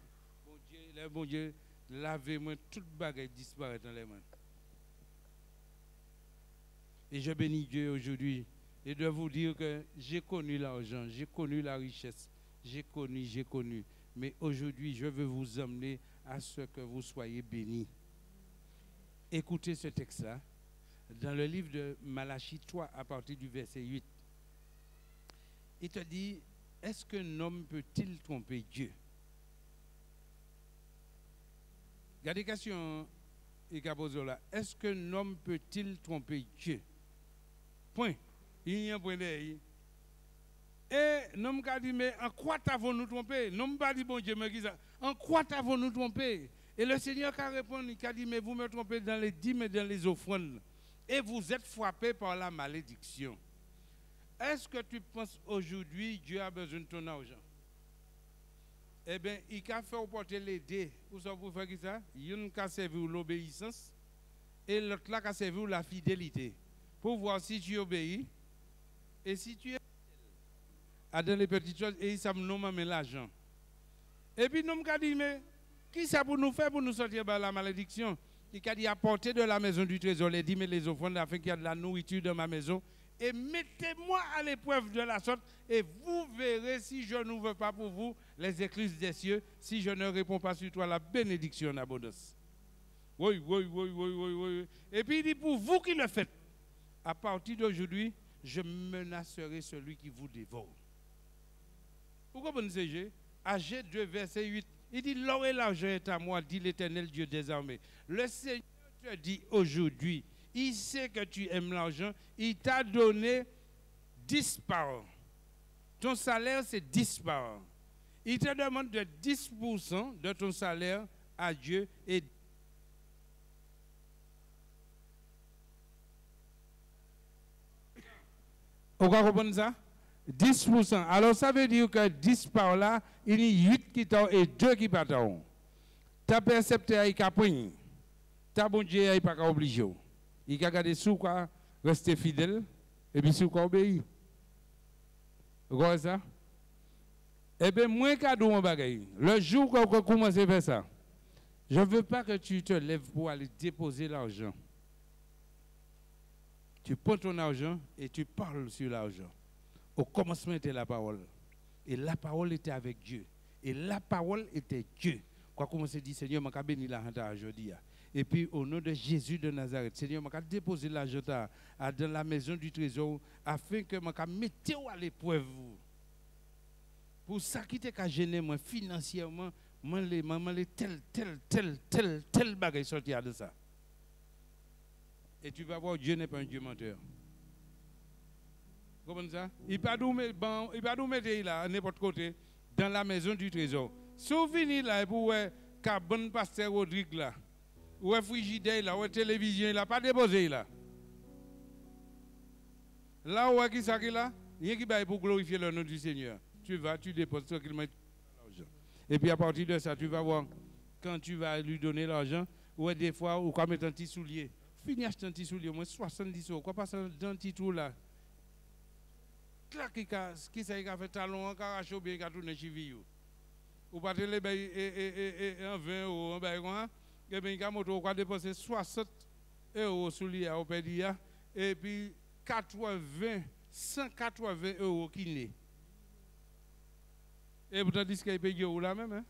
Bon Dieu, lavez-moi, toute baguette disparaît dans les mains. Et je bénis Dieu aujourd'hui et de vous dire que j'ai connu l'argent, j'ai connu la richesse, j'ai connu. Mais aujourd'hui, je veux vous emmener à ce que vous soyez bénis. Écoutez ce texte-là, dans le livre de Malachie 3, à partir du verset 8. Il te dit, est-ce qu'un homme peut-il tromper Dieu? Regardez la question là. Est-ce qu'un homme peut-il tromper Dieu? Point. Il y a un point derrière. Et nous avons dit, mais en quoi t'avons-nous trompé? Nous n'avons pas dit, bon Dieu, mais qui ça? En quoi t'avons-nous trompé? Et le Seigneur a répondu, il a dit, mais vous me trompez dans les dîmes et dans les offrandes. Et vous êtes frappés par la malédiction. Est-ce que tu penses aujourd'hui Dieu a besoin de ton argent? Eh bien, il a fait porter les dés. Vous savez pour faire ça? Il a servi l'obéissance et l'autre là a servi la fidélité. Pour voir si tu obéis et si tu es à dans les petites choses et ça nous met l'argent. Et puis nous avons dit, mais qui ça pour nous faire pour nous sortir de la malédiction? Il a dit apporter de la maison du trésor les dîmes et les offrandes afin qu'il y ait de la nourriture dans ma maison et mettez-moi à l'épreuve de la sorte, et vous verrez si je n'ouvre pas pour vous les écluses des cieux, si je ne réponds pas sur toi la bénédiction en abondance. Oui. Et puis il dit, pour vous qui le faites, à partir d'aujourd'hui, je menacerai celui qui vous dévore. Vous comprenez ce jeu? Ag 2, verset 8, il dit, l'or et l'argent est à moi, dit l'Éternel Dieu des armées. Le Seigneur te dit aujourd'hui, il sait que tu aimes l'argent, il t'a donné 10 par an. Ton salaire, c'est 10 par an. Il te demande de 10% de ton salaire à Dieu et vous comprenez ça? 10%. Alors ça veut dire que 10 par là, il y a 8 qui t'ont et 2 qui pas t'ont. Ta percepteur il a pris. Ta bon Dieu il pas obligé. Il a gardé sous quoi rester fidèle et puis sous quoi obéir. Vous voyez ça? Eh bien, moi cadeau mon bagay. Le jour qu'on commence à faire ça, je ne veux pas que tu te lèves pour aller déposer l'argent. Tu prends ton argent et tu parles sur l'argent. Au commencement était la parole. Et la parole était avec Dieu. Et la parole était Dieu. Quoi comme on se dit, Seigneur, je vais bénir l'argent aujourd'hui. Et puis, au nom de Jésus de Nazareth, Seigneur, je vais déposer l'argent dans la maison du trésor afin que je mette à l'épreuve. Pour ça qui t'a gêné moi financièrement, je tel bagage sortir de ça. Et tu vas voir, Dieu n'est pas un Dieu menteur. Vous comprenez ça? Il ne peut pas nous mettre là, à n'importe côté, dans la maison du trésor. Souvenez là, pour que bon pasteur Rodrigue là, ou frigidaire là, ou télévision là, pas déposé là. Là où qui ça qui là, rien qui va pour glorifier le nom du Seigneur. Tu vas, tu déposes tranquillement l'argent. Et puis à partir de ça, tu vas voir, quand tu vas lui donner l'argent, ou des fois, ou comme mettre un petit soulier. Finis acheter un petit soulier, au moins 70 euros. Quoi passer dans un petit trou là? Clac, qui ça fait talon, un caracho bien, qui a tourné chiville. Ou pas te le un 20 euros, un bain, et bien, il a moto, quoi dépenser 60 euros soulier au pédia, et puis 180 euros qui n'est. Et pourtant, dis qu'il paye là même, hein?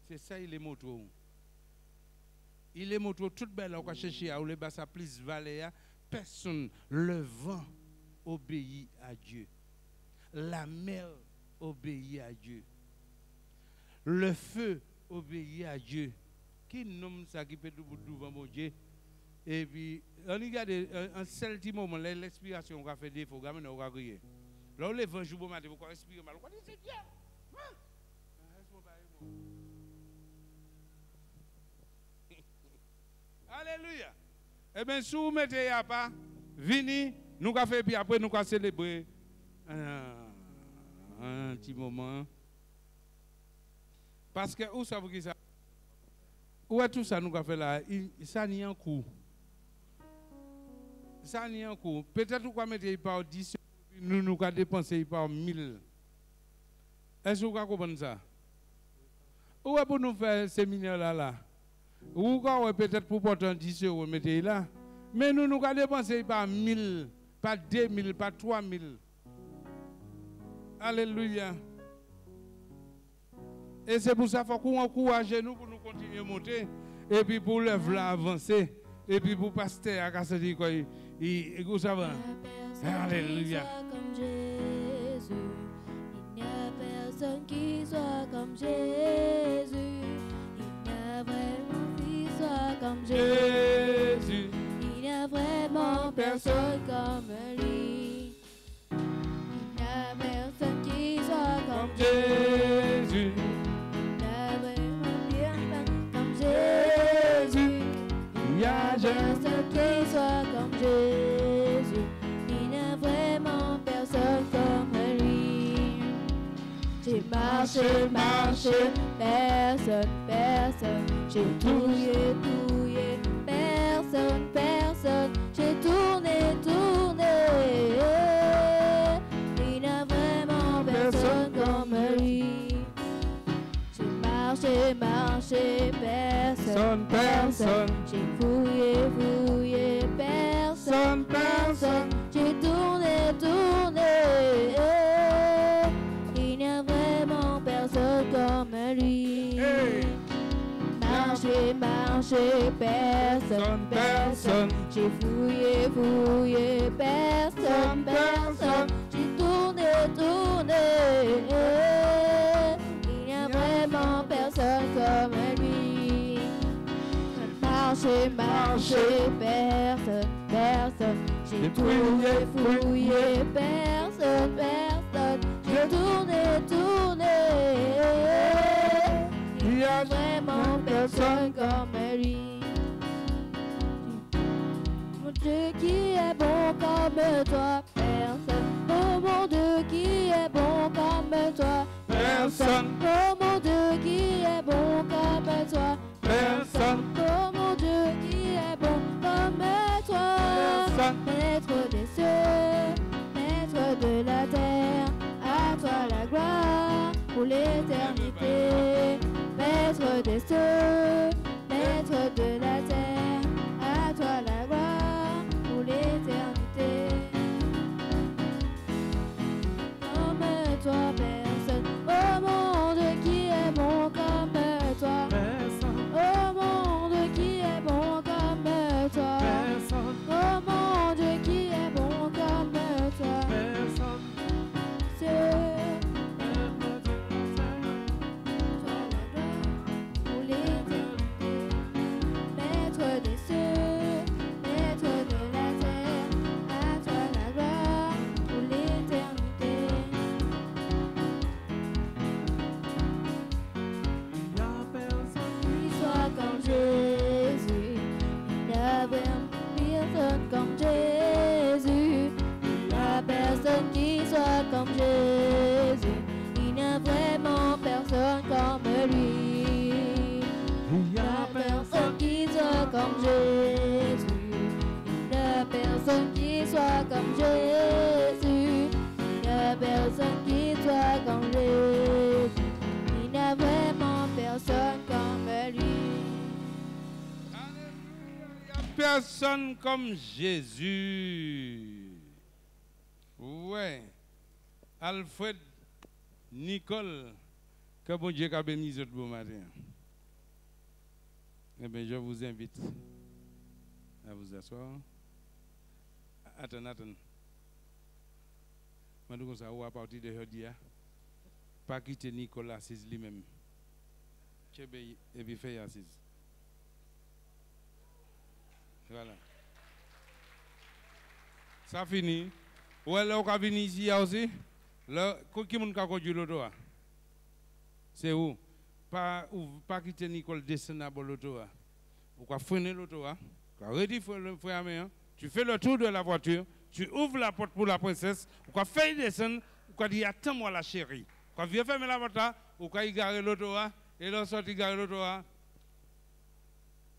C'est ça, il est moto. Il est moto toute belle, on va chercher à où les bas ça plus valeur. Personne, le vent obéit à Dieu. La mer obéit à Dieu. Le feu obéit à Dieu. Qui nomme ça qui peut tout devant mon Dieu? Et puis, on regarde un seul petit moment, l'expiration, on va faire défaut, on va crier. Là, les 20 jours, on va respirer mal. On va dire, c'est Dieu. Alléluia. Eh bien, si vous mettez à pas, venez, nous allons faire, puis après, nous allons célébrer un petit moment. Parce que, où ça vous dit ça? Où est tout ça nous allons faire là? Ça n'y a un coup. Ça n'y a un coup. Peut-être qu'on va mettre par 10, nous allons dépenser par 1000. Est-ce que vous comprenez ça? Où est pour nous faire ce séminaire là? Ou peut-être pour porter un 10 euros, mettez là. Mais nous allons dépenser par 1000, pas 2000, pas 3000. Alléluia. Et c'est pour ça qu'il faut qu'on encourage nous pour nous continuer à monter. Et puis pour l'œuvre là avancer. Et puis pour pasteur à casser dit quoi, il ça va. Alléluia. Il n'y a personne qui soit comme Jésus. Il n'y a vraiment qui soit comme Jésus. Il n'y a vraiment personne comme lui. Il n'y a personne qui soit comme Jésus. Il n'y a vraiment personne comme Jésus. Il n'y a personne qui soit comme Jésus. Il n'y a vraiment personne comme lui. J'ai marché, personne. J'ai touillé, personne. J'ai tourné. Il n'y a vraiment personne comme lui. J'ai marché, personne. J'ai fouillé, personne. J'ai tourné. marché, personne, personne. J'ai fouillé, fouillé, personne, personne. J'ai tourné, tourné. Il n'y a vraiment personne comme lui. Marché, marché, personne, personne. J'ai fouillé, fouillé, personne, personne. J'ai tourné, tourné. Il n'y a vraiment personne comme lui. Mon Dieu qui est bon comme toi, personne. Oh mon Dieu qui est bon comme toi, personne. Oh mon Dieu qui est bon comme toi, personne. Oh mon Dieu qui est bon comme toi, personne. Maître des cieux, maître de la terre, à toi la gloire pour l'éternité. Maître des cieux, maître de la terre, à toi la gloire pour l'éternité. Comme toi, personne. Oh mon Dieu qui est bon comme toi, personne. Oh mon Dieu qui est bon comme toi, personne. Oh mon Dieu qui est bon comme toi, personne. Maître des cieux, maître de la terre, à toi la gloire pour l'éternité. Il n'y a personne qui soit comme Jésus. Il n'y a vraiment personne comme Jésus. Il n'y a personne qui soit comme Jésus. Il n'y a vraiment personne comme lui. Il n'y a personne qui soit comme Jésus. Il n'y a personne qui soit comme Jésus. Il n'y a personne qui soit comme Jésus. Il n'y a vraiment personne comme lui. Il n'y a personne comme Jésus. Ouais. Alfred Nicole, que bon Dieu a béni ce beau matin. Eh bien, je vous invite à vous asseoir. Attends. Je vous ça à partir de aujourd'hui, pas quitter Nicolas assise lui-même. Et puis faire assise. Voilà. Ça finit. Ou alors, on va venir ici aussi. Là, qui a conduit l'auto? C'est où? Pas quitter Nicole descendre à l'auto. Ou quoi freiner l'auto? Tu fais le tour de la voiture, tu ouvres la porte pour la princesse, ou quoi faire descendre, ou quoi dire attends-moi la chérie. Quand viens fermer la porte, ou quoi y garer l'auto, et là sortir garer l'auto,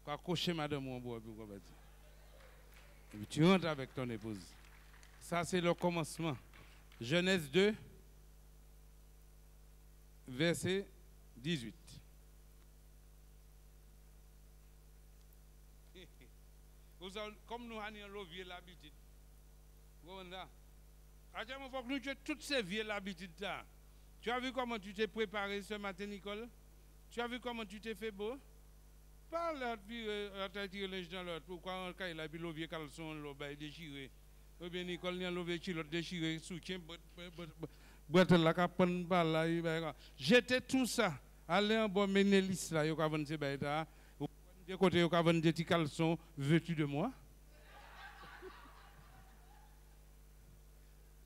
quoi cocher madame ou bois, et puis tu rentres avec ton épouse. Ça c'est le commencement. Genèse 2, verset 18. Comme nous avons vieux l'habitude. Il faut que nous ayons toutes ces vieilles l'habitude. Tu as vu comment tu t'es préparé ce matin, Nicole? Tu as vu comment tu t'es fait beau? Pas l'autre, puis tu as tiré les gens dans l'autre. Pourquoi il a puis le vieux caleçon, le déchiré? Ou bien Nicole, il a le vieux chilote déchiré, soutien, j'étais tout ça. Allez en bas, mener liste là, il y a vendu ces bêtes. De côté, il y a vendu des petits caleçons vêtus de moi.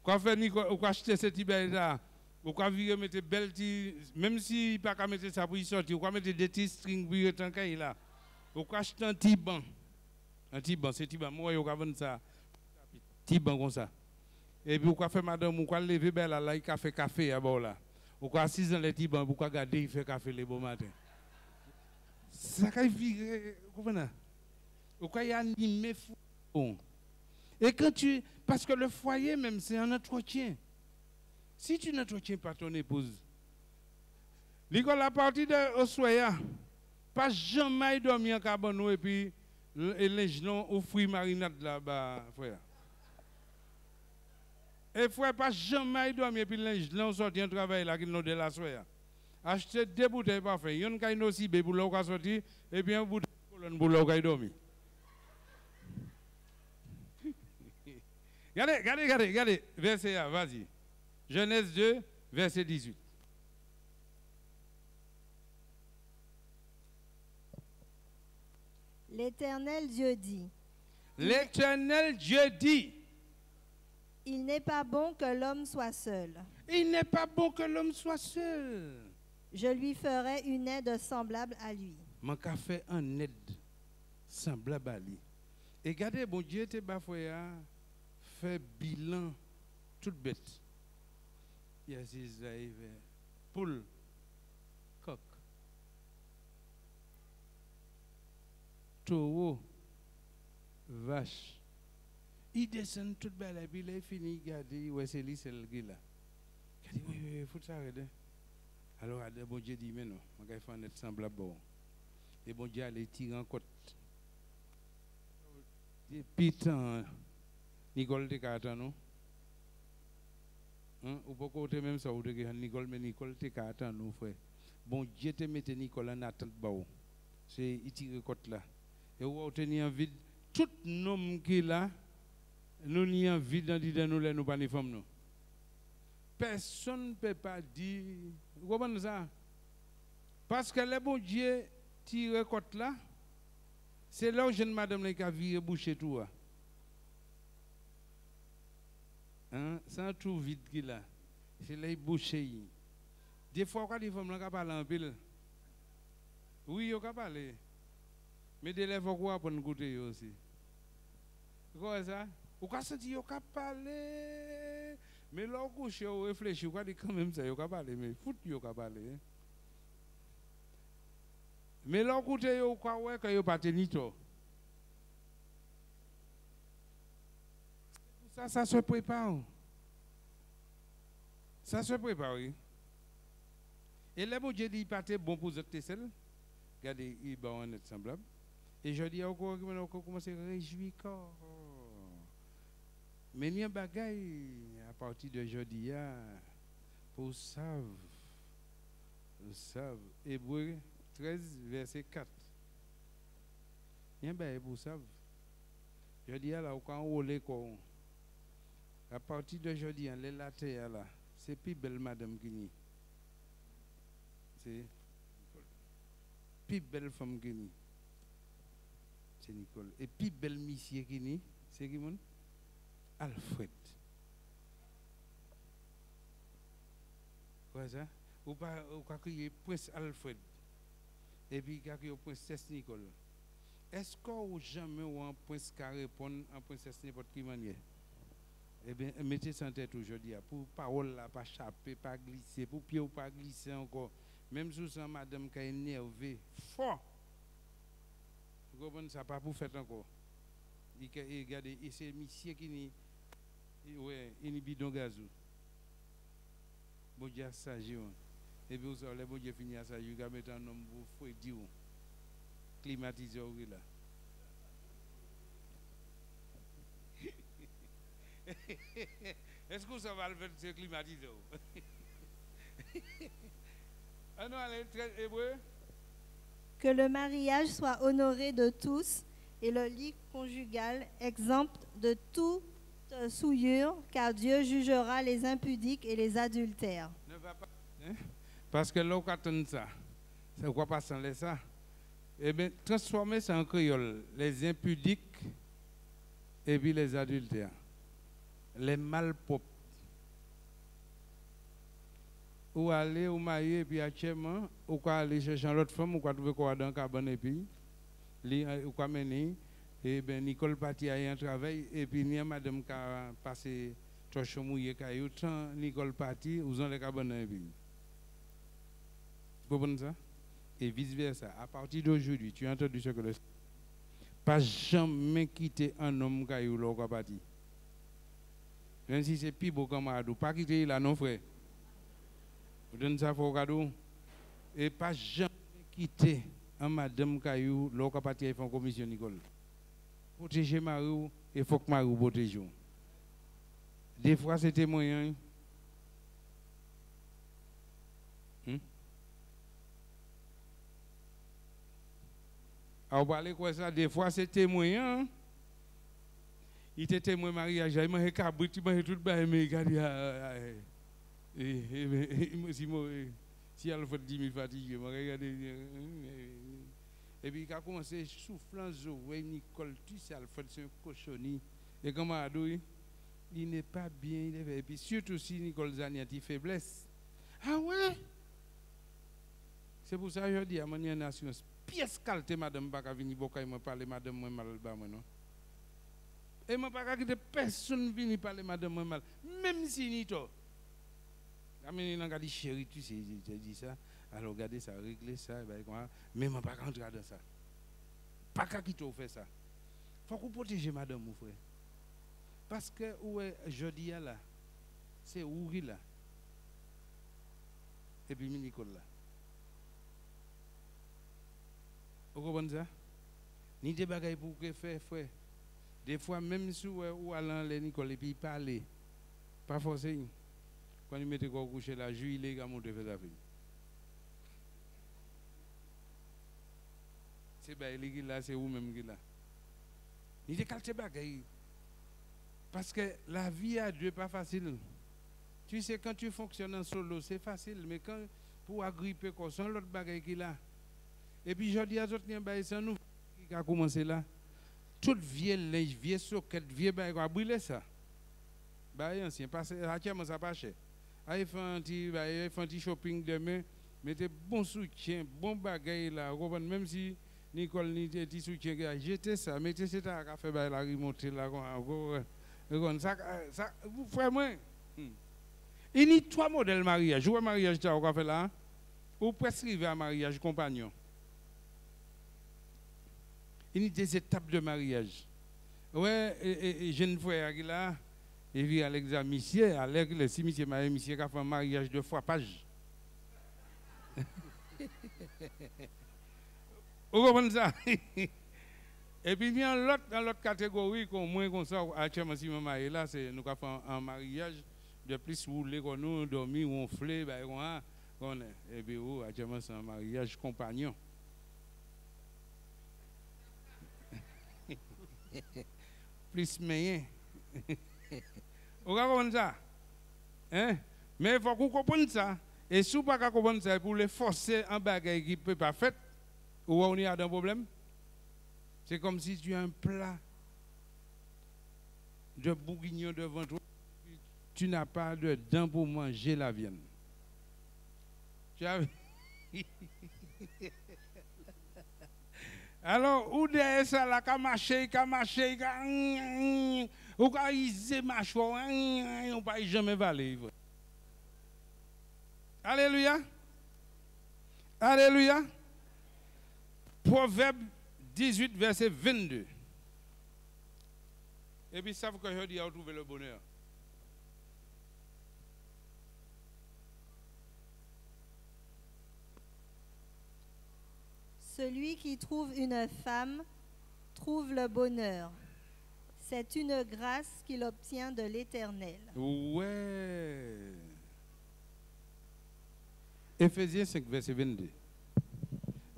Quoi faire, Nicole, ou quoi acheter ces petits bêtes là? Ou quoi virer, mettre belles petits, même si il pas qu'à mettre ça pour y sortir, ou quoi mettre des petits strings pour y tanker là. Ou quoi acheter un petit banc. Un petit banc, c'est petit banc. Moi, il y a vendu ça. Petit banc comme ça. Et puis, pourquoi faire madame, pourquoi lever belle là, il fait café à bord là. Pourquoi assis dans les petits bancs, pourquoi garder, il fait café les beaux matins. Ça qui fait, vous comprenez? Pourquoi il animé fou. Et quand tu, parce que le foyer même, c'est un entretien. Si tu n'entretiens pas ton épouse, l'école à partir de Osoya, pas jamais dormir en cabane et puis les genoux au fruit marinade là-bas, frère. Et frère, pas jamais dormir et puis les genoux sortir en travail là qui nous de la soya. Acheter 2 bouteilles parfait. Il y a une aussi pour l'eau sortir et puis un bouteille colonne pour l'eau qui dormi. Regardez, verset 1, vas-y. Genèse 2, verset 18. L'Éternel Dieu dit. L'Éternel Dieu dit. Il n'est pas bon que l'homme soit seul. Il n'est pas bon que l'homme soit seul. Je lui ferai une aide semblable à lui. Mon qu'a fait un aide semblable à lui. Et regardez, bon Dieu était bafoué, fait bilan toute bête. Yes, Israël, poule, coq, taureau, vache. Il descend toute belle et puis il finit, il ouais, c'est lui, c'est le gars là. Il dit, oui, il faut s'arrêter. Alors, bon Dieu dit, mais non, on va faire un être semblable. Bon. Et bon Dieu allait tirer en côte. Et puis, Nicole te kata non? Ou pas côté même ça, ou te Nicole, mais Nicole te kata non, frère. Bon Dieu te mette Nicole en attente, c'est il tire côte là. Et ou tenir en vide, tout nom qui là, nous n'y en vide dans l'idée nous pas ni femmes nous. Personne ne peut pas dire, vous comprenez ça? Parce que le bon Dieu tire côte là, c'est là où jeune madame qui a viré boucher tout. Sans tout vide qu'il a. C'est là il boucher. Des fois, quand les femmes ne parlent en pile, oui, ils peuvent parler. Mais des lèvres, quoi pour nous goûter aussi. Quoi ça? Ou quand ça dit, ils peuvent parler. Mais là, vous couchez, vous réfléchissez, vous dites quand même ça, ils peuvent parler. Mais foot, ils peuvent parler. Mais là, vous écoutez, vous croyez que vous n'avez pas tenu tout. Ça se prépare. Ça se prépare, oui. Et là, bon Dieu dit, il partait bon pour vous autres seul. Regardez, il va en être semblable. Et je dis, encore, commence à réjouir. Mais il y a un bagaille à partir de jeudi, pour savent. Hébreu 13, verset 4. Il y a un bagaille pour savent. Je dis, là, quand on roule, à partir d'aujourd'hui, les latés là, c'est plus belle madame qui n'y. C'est plus belle femme qui n'y. C'est Nicole. Et plus belle monsieur qui n'y, c'est qui mon? Alfred. Quoi ça? Ou pas crier Prince Alfred. Et puis crier Princesse Nicole. Est-ce qu'on jamais ou un prince qui répond à Princesse n'importe qui manière? Eh bien, mettez ça en tête aujourd'hui, pour parole là, pas chaper, pas glisser, pour pied ou pas glisser encore. Même si c'est madame qui est énervée, fort. Vous comprenez ça, pas pour faire encore. Regardez, et c'est monsieur qui n'est, ouais, il n'est bidon gazou. Bon Dieu s'agit. Et puis vous savez, bon Dieu finit à ça, il va mettre un homme pour fouet dire, climatiseur là. Est-ce que ça va le faire climatiser? Ah non, allez, très hébreu. Que le mariage soit honoré de tous et le lit conjugal exempt de toute souillure, car Dieu jugera les impudiques et les adultères. Ne va pas, hein? Parce que là, on attend ça. C'est quoi pas sans ça? Eh bien, transformer ça en créole. Les impudiques et puis les adultères. Les malpropres. Ou aller ou marier et puis actuellement, ou quoi aller chercher une autre femme, ou quoi trouver quoi dans le cabane et puis, ou quoi mener, et bien Nicole parti à un travail, et puis ni madame qui a passé torche mouillé caillou, tant Nicole parti, ou ont les cabanes et puis. Vous comprenez ça? Et vice versa. À partir d'aujourd'hui, tu as entendu ce que le. Pas jamais quitter un homme caillou là, ou parti. Même si c'est plus beau comme Adou, pas quitter là, non frère. Vous donnez ça pour cadeau. Et pas jamais quitter un madame Caillou, l'autre parti à faire commission Nicole. Protéger Marie, il faut que Marie protège. Des fois, c'était moyen. Alors, parler quoi ça, des fois, c'est témoin. Hein? Il était témoin de mariage. Il m'a cabrit, il m'a tout bas, mais regardez. Si elle fait 10 000 fatigués, je regarde. Et puis, il a commencé à souffler en Zoé, Nicole, tu sais, elle fait ce cochonnier. Et comme elle a dit, il n'est pas bien. Et puis, surtout si Nicole Zaniat a faiblesse. Ah ouais? C'est pour ça que je dis à mon nation, pièce qualité, madame, pas qu'à venir, beaucoup, me parler, madame, moi, mal, non? Et je ne pas quitter personne venir parler, madame, moi, mal. Même si ni toi. Amen, il a dit, chérie, tu sais, j'ai dit ça. Alors, regardez ça, régler ça, mais je ne pas rentrer dans ça. Pas qu'à qui fait ça. Il faut que vous protégez madame, mon frère. Parce que, ouais, je dis là, c'est Ouri là. Et puis, Nicole là. Vous comprenez ça? Ni des bagailles pour que faire, frère. Des fois, même si vous allez les Nicole et puis parler, pas forcément. Quand il mettait quoi coucher là, juillet, les gars, monter faire ça. C'est bien, l'église là, c'est vous-même qui là. Il dit qualité bagaille. Parce que la vie à Dieu n'est pas facile. Tu sais, quand tu fonctionnes en solo, c'est facile. Mais quand pour agripper, quoi, c'est l'autre bagaille qui là. Et puis, je dis à d'autres, c'est nous qui a commencé là. Toute vieille linge, vieille soquette, vieille bagaille, a brûlé ça. Bah, ancien, parce que ça pas cher. Il fait un petit shopping demain, mettez bon soutien, bon bagaille là. Même si Nicole ni petit soutien, jetez ça, mettez cet à faire la remontée là. Ça, vous frère moi. Il y a 3 modèles mariage. Où est mariage tu as fait là? Ou prescrivez un mariage compagnon. Il y a des étapes de mariage. Ouais, jeune frère là. Et puis, à l'examen, si monsieur m'a monsieur a fait un mariage de frappage. Vous comprenez ça? Et puis, dans l'autre catégorie, au moins comme ça, actuellement, si maman est là, c'est nous avons fait un mariage de plus roulé qu'on nous, dormir, ronfler, et puis, actuellement, c'est un mariage compagnon. Plus moyen. Vous comprenez ça? Hein? Mais il faut qu'on comprenne ça. Et si vous ne comprenez pas ça, pour les forcer en bagaille qui ne peut pas faire, où on y a un problème? C'est comme si tu as un plat de bourguignon devant toi, tu n'as pas de dents pour manger la viande. Tu as... Alors, où derrière ça, là, qu'à marcher, ou qu'à iser mâchoire, on ne peut jamais valer. Alléluia. Alléluia. Proverbe 18, verset 22. Et puis, ça, vous que je dis à trouver le bonheur. Celui qui trouve une femme trouve le bonheur. C'est une grâce qu'il obtient de l'Éternel. Ouais. Éphésiens 5, verset 22.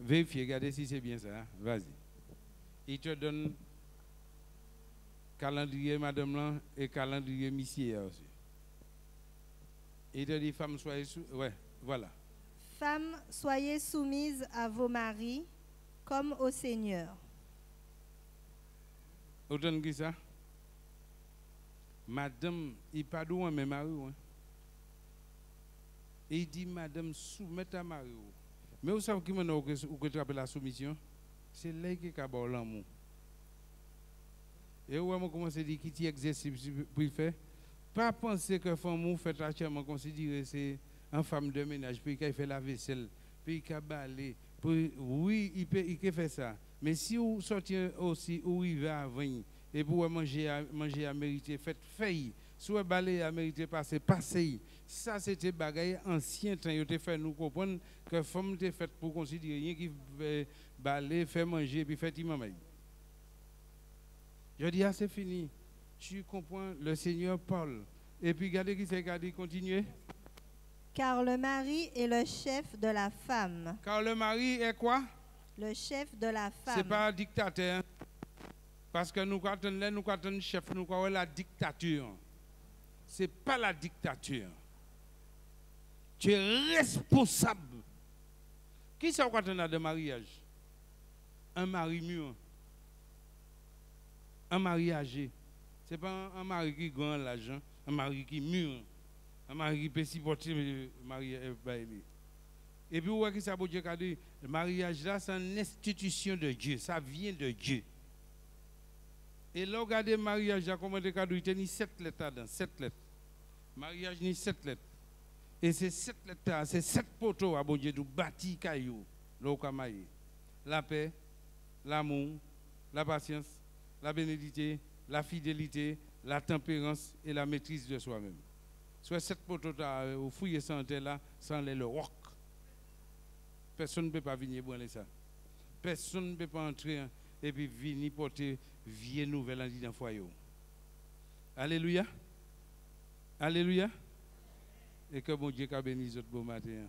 Vérifiez, regardez si c'est bien ça. Hein? Vas-y. Il te donne calendrier madame là et calendrier monsieur aussi. Il te dit, femme, soyez ouais, voilà. Femmes, soyez soumises à vos maris comme au Seigneur. Autant que ça. Madame, il pas doué mais mari. Il dit, madame, soumettez à mari. Mais vous savez qui m'a dit que tu appelles la soumission? C'est là qui a l'amour. Et où on commence à dire qui t'y exercice pour faire? Pas penser que femme fait actuellement considérer c'est une femme de ménage, puis qu'elle fait la vaisselle, puis qu'elle balaye. Oui, il peut faire ça. Mais si vous sortez aussi, où il va venir, et pour manger à mériter, faites faillir. Soit balayer à mériter, passer. Ça, c'était bagaille ancien temps. Il te fait nous comprendre que femme était faite pour considérer rien qui balayer, faire manger, puis faire imam. Je dis, ah, c'est fini. Tu comprends, le Seigneur parle. Et puis, regardez qui c'est qui a dit, continuez. Car le mari est le chef de la femme. Car le mari est quoi? le chef de la C'est femme. pas un dictateur. Parce que nous avons chef, nous avons la dictature. C'est pas la dictature. Tu es responsable. Qui c'est qu'on a de mariage? Un mari mûr. Un mari âgé. Ce n'est pas un mari qui gagne l'argent, un mari qui est mûr. Un mari qui peut supporter le mariage. Et puis, où est-ce que ça veut dire? Le mariage là, c'est une institution de Dieu. Ça vient de Dieu. Et là, regardez le mariage là, comment il y a 7 lettres dedans. 7 lettres. Mariage ni 7 lettres. Et ces 7 lettres, c'est 7 poteaux à bon Dieu, du bâti caillou. La paix, l'amour, la patience, la bénédiction, la fidélité, la tempérance et la maîtrise de soi-même. Soit 7 poteaux au fouiller sans là, sans le roc. Personne ne peut pas venir branler ça. Personne ne peut pas entrer et puis venir porter vieille nouvelle en disant foyer. Alléluia. Alléluia. Et que mon Dieu bénisse votre beau matin.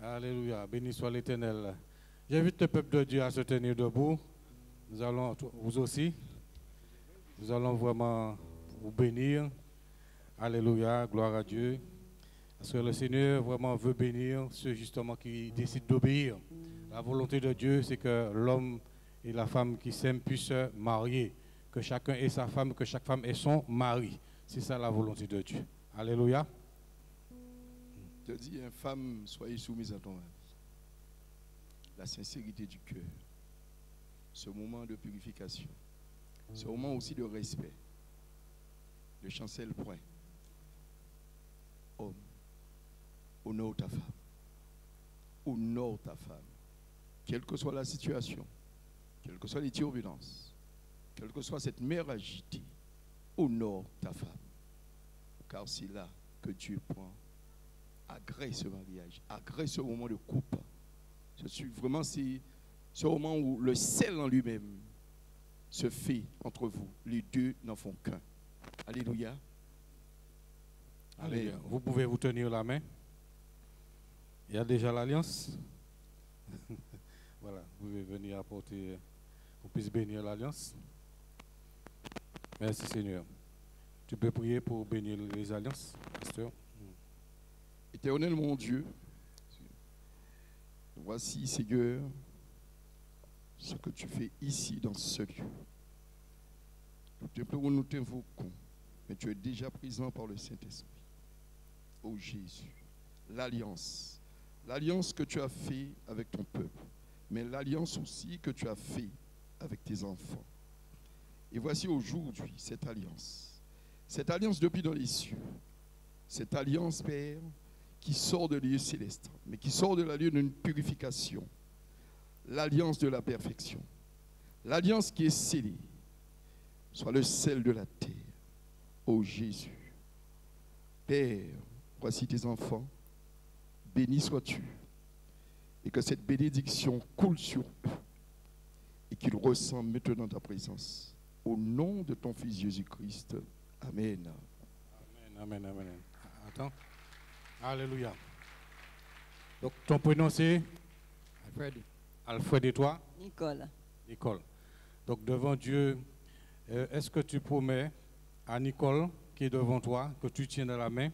Alléluia. Béni soit l'Éternel. J'invite le peuple de Dieu à se tenir debout. Nous allons, vous aussi, nous allons vraiment vous bénir. Alléluia. Gloire à Dieu. Parce que le Seigneur vraiment veut bénir ceux justement qui décident d'obéir. La volonté de Dieu, c'est que l'homme et la femme qui s'aiment puissent se marier. Que chacun ait sa femme, que chaque femme ait son mari. C'est ça la volonté de Dieu. Alléluia. Je dis, femme, soyez soumise à ton mari. La sincérité du cœur. Ce moment de purification. Ce moment aussi de respect. Ne chancelle point. Homme, honore ta femme. Honore ta femme. Quelle que soit la situation, quelles que soient les turbulences, quelle que soit cette mer agitée, honore ta femme. Car c'est là que Dieu prend, agrée ce mariage, agrée ce moment de coupe. Vraiment, c'est ce moment où le sel en lui-même se fait entre vous. Les deux n'en font qu'un. Alléluia. Allez, vous pouvez vous tenir la main. Il y a déjà l'alliance. Voilà, vous pouvez venir apporter, vous puissiez bénir l'alliance. Merci Seigneur. Tu peux prier pour bénir les alliances, pasteur. Éternel mon Dieu, voici Seigneur ce que tu fais ici dans ce lieu. Nous te pleurons, nous t'invoquons, mais tu es déjà présent par le Saint-Esprit. Ô Jésus, l'alliance que tu as fait avec ton peuple, mais l'alliance aussi que tu as fait avec tes enfants. Et voici aujourd'hui cette alliance depuis dans les cieux, cette alliance, Père, qui sort de lieu céleste, mais qui sort de la lieu d'une purification, l'alliance de la perfection, l'alliance qui est scellée, soit le sel de la terre. Ô Jésus, Père, voici tes enfants, béni sois-tu, et que cette bénédiction coule sur eux, et qu'ils ressentent maintenant ta présence. Au nom de ton Fils Jésus-Christ. Amen. Amen, amen, amen. Attends. Alléluia. Donc, ton prénom c'est Alfred. Alfred et toi? Nicole. Nicole. Donc, devant Dieu, est-ce que tu promets à Nicole, qui est devant toi, que tu tiens dans la main,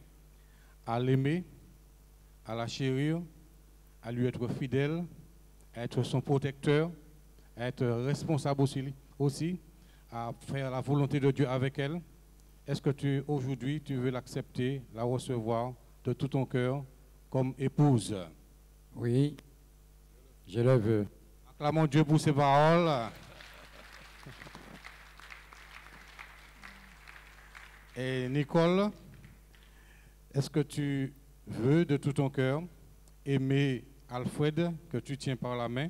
à l'aimer, à la chérir, à lui être fidèle, à être son protecteur, à être responsable aussi, à faire la volonté de Dieu avec elle? Est-ce que aujourd'hui, tu veux l'accepter, la recevoir de tout ton cœur comme épouse? Oui, je le veux. Acclamons Dieu pour ses paroles. Et Nicole, est-ce que tu veux de tout ton cœur aimer Alfred, que tu tiens par la main,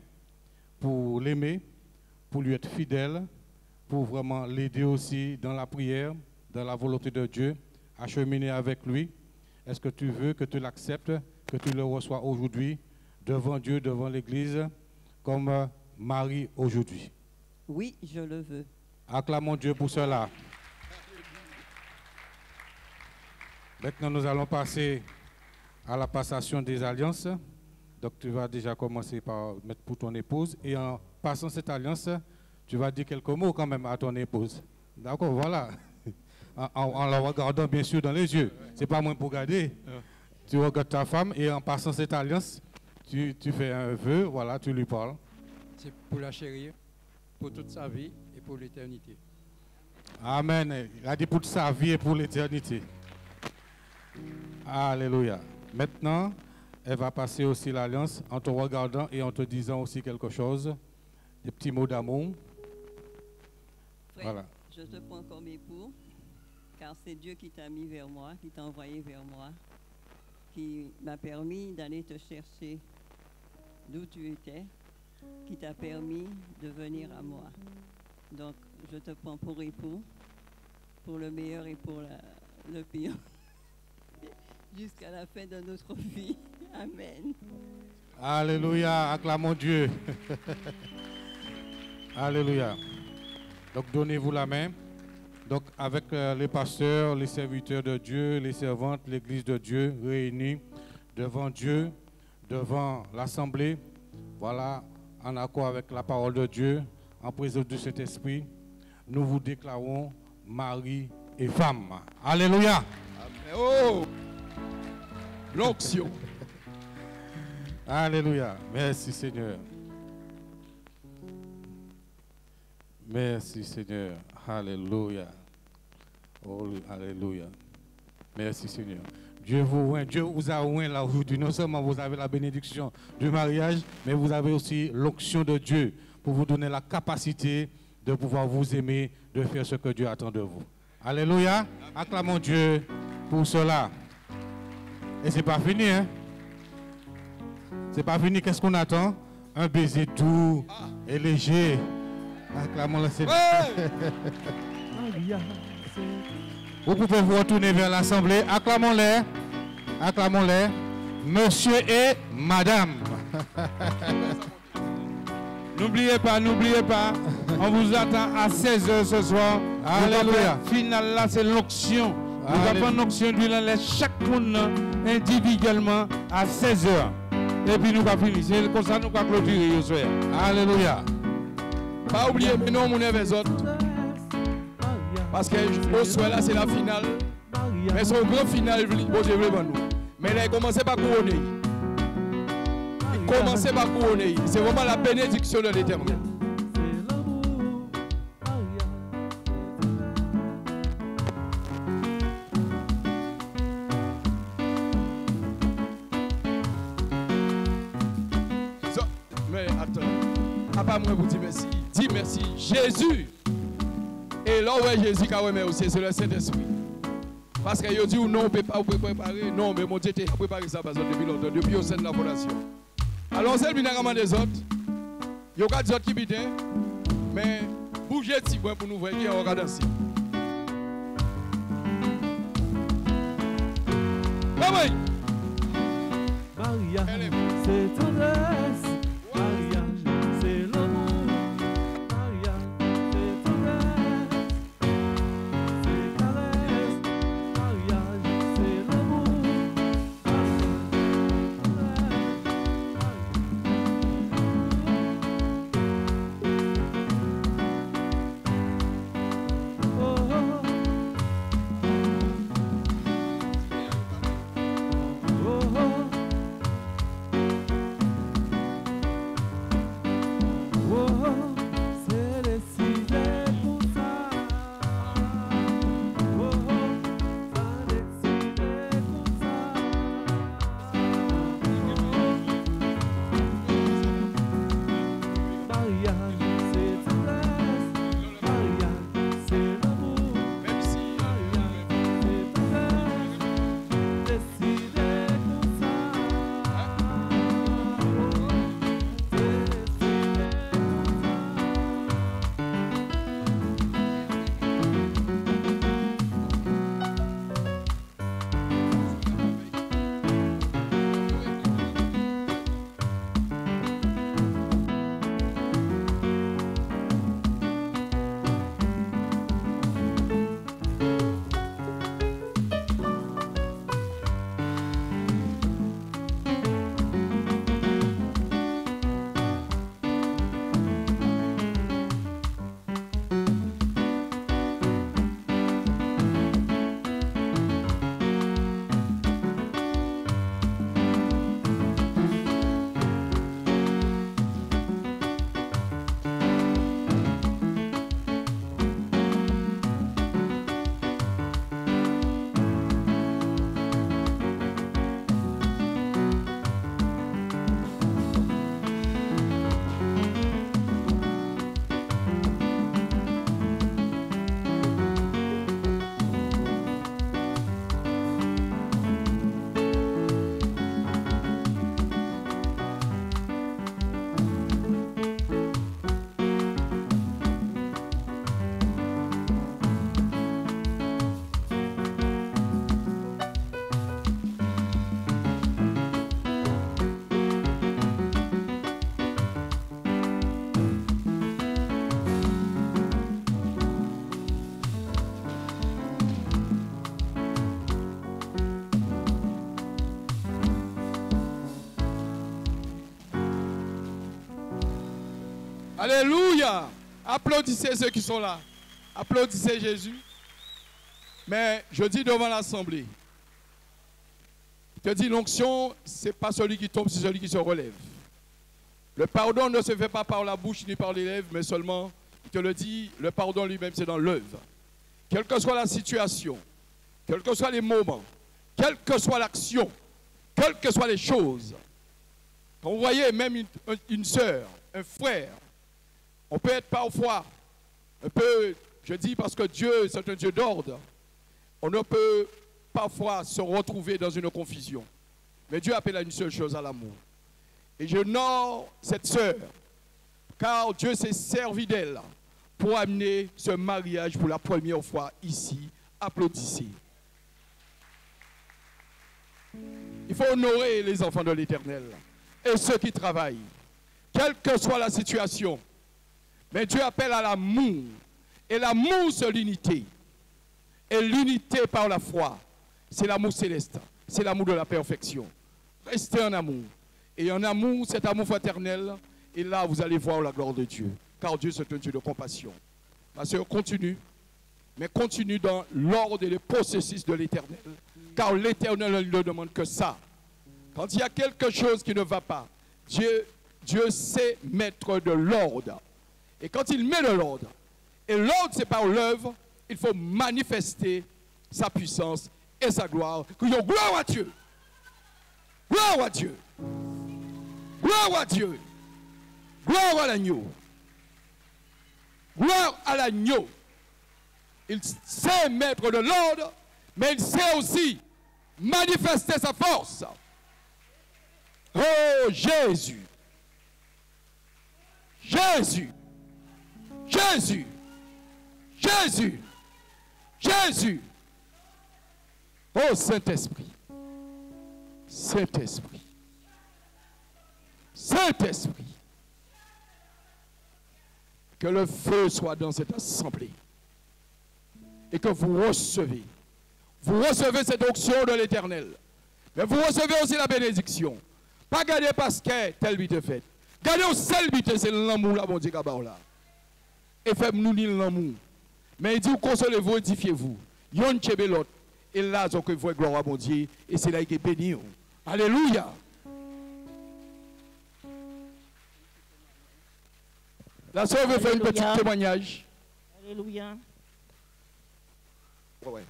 pour l'aimer, pour lui être fidèle, pour vraiment l'aider aussi dans la prière, dans la volonté de Dieu, à cheminer avec lui? Est-ce que tu veux que tu l'acceptes, que tu le reçois aujourd'hui, devant Dieu, devant l'Église, comme mari aujourd'hui? Oui, je le veux. Acclamons Dieu pour cela. Maintenant, nous allons passer à la passation des alliances. Donc, tu vas déjà commencer par mettre pour ton épouse. Et en passant cette alliance, tu vas dire quelques mots quand même à ton épouse. D'accord, voilà. En la regardant bien sûr dans les yeux. Ce n'est pas moins pour garder. Tu regardes ta femme et en passant cette alliance, tu fais un vœu, voilà, tu lui parles. C'est pour la chérir, pour toute sa vie et pour l'éternité. Amen. Il a dit pour toute sa vie et pour l'éternité. Alléluia. Maintenant, elle va passer aussi l'alliance en te regardant et en te disant aussi quelque chose. Des petits mots d'amour. Frère, Voilà. je te prends comme époux, car c'est Dieu qui t'a mis vers moi, qui t'a envoyé vers moi, qui m'a permis d'aller te chercher d'où tu étais, qui t'a permis de venir à moi. Donc, je te prends pour époux, pour le meilleur et pour le pire, jusqu'à la fin de notre vie. Amen. Alléluia. Acclamons Dieu. Alléluia. Donc, donnez-vous la main. Donc, avec les pasteurs, les serviteurs de Dieu, les servantes, l'Église de Dieu réunis devant Dieu, devant l'Assemblée, voilà, en accord avec la parole de Dieu, en présence du Saint-Esprit, nous vous déclarons mari et femme. Alléluia. Amen. Oh! L'onction. Alléluia. Merci Seigneur. Merci Seigneur. Alléluia. Oh, alléluia. Merci Seigneur. Dieu vous a oint là aujourd'hui. Non seulement vous avez la bénédiction du mariage, mais vous avez aussi l'onction de Dieu pour vous donner la capacité de pouvoir vous aimer, de faire ce que Dieu attend de vous. Alléluia. Acclamons Dieu pour cela. Et c'est pas fini, hein? C'est pas fini. Qu'est-ce qu'on attend? Un baiser doux et léger. Acclamons le Seigneur. Vous pouvez vous retourner vers l'Assemblée. Acclamons-les. Acclamons-les. Monsieur et Madame. N'oubliez pas, on vous attend à 16h ce soir. Alléluia. Le final là, c'est l'onction. Nous avons une onction d'huile chaque monde individuellement à 16h. Et puis nous allons finir. C'est comme ça que nous allons clôturer ce soir. Alléluia. Pas oublier, mais non, mon les autres. Parce que au soir là, c'est la finale. Mais son grand final, bon Dieu veut nous. Mais là, il commence par couronner. Il commence par couronner. C'est vraiment la bénédiction de l'Éternel. Mais attends, pas moi pour dire merci. Dis merci, Jésus. Et là où Jésus a remis aussi, c'est le Saint-Esprit. Parce qu'il dit non, on ne peut pas vous préparer. Non, mais mon Dieu t'a préparé ça depuis longtemps, depuis au sein de la fondation. Alors, c'est le binarement des autres. Il y a des autres qui bitent, mais bougez petit pour nous voir qui est en danser. Maman! Maria, c'est tendresse. Maria, c'est l'amour. Maria, c'est tendresse. C'est caresse. Maria, c'est l'amour. Alléluia. Applaudissez ceux qui sont là. Applaudissez Jésus. Mais je dis devant l'assemblée, je te dis, l'onction, ce n'est pas celui qui tombe, c'est celui qui se relève. Le pardon ne se fait pas par la bouche ni par les lèvres, mais seulement, je te le dis, le pardon lui-même, c'est dans l'œuvre. Quelle que soit la situation, quels que soient les moments, quelle que soit l'action, quelles que soient les choses, quand vous voyez même une sœur, un frère, on peut être parfois un peu, je dis parce que Dieu, c'est un Dieu d'ordre, on ne peut parfois se retrouver dans une confusion. Mais Dieu appelle à une seule chose, à l'amour. Et je honore cette sœur, car Dieu s'est servi d'elle pour amener ce mariage pour la première fois ici. Applaudissez. Il faut honorer les enfants de l'Éternel et ceux qui travaillent, quelle que soit la situation. Mais Dieu appelle à l'amour. Et l'amour, c'est l'unité. Et l'unité par la foi, c'est l'amour céleste. C'est l'amour de la perfection. Restez en amour. Et en amour, cet amour fraternel, et là, vous allez voir la gloire de Dieu. Car Dieu, c'est un Dieu de compassion. Ma soeur, continue. Mais continue dans l'ordre et le processus de l'Éternel. Car l'Éternel ne demande que ça. Quand il y a quelque chose qui ne va pas, Dieu sait mettre de l'ordre. Et quand il met de l'ordre, et l'ordre c'est par l'œuvre, il faut manifester sa puissance et sa gloire. Crions gloire à Dieu. Gloire à Dieu. Gloire à Dieu. Gloire à l'agneau. Gloire à l'agneau. Il sait mettre de l'ordre, mais il sait aussi manifester sa force. Oh Jésus. Jésus. Jésus. Jésus. Jésus. Oh Saint-Esprit. Saint-Esprit. Saint-Esprit. Que le feu soit dans cette assemblée. Et que vous recevez. Vous recevez cette onction de l'Éternel. Mais vous recevez aussi la bénédiction. Pas garder parce que tel but est fait. Gardez au seul but, c'est l'amour là, bon Dieu, là. Et faites-nous ni l'amour. Mais il dit, consolez-vous, édifiez-vous. Yon chebe l'autre. Et là, donc, vous voyez gloire à mon Dieu. Et c'est là qu'il est béni. Alléluia. La sœur veut faire un petit témoignage. Alléluia. Ouais.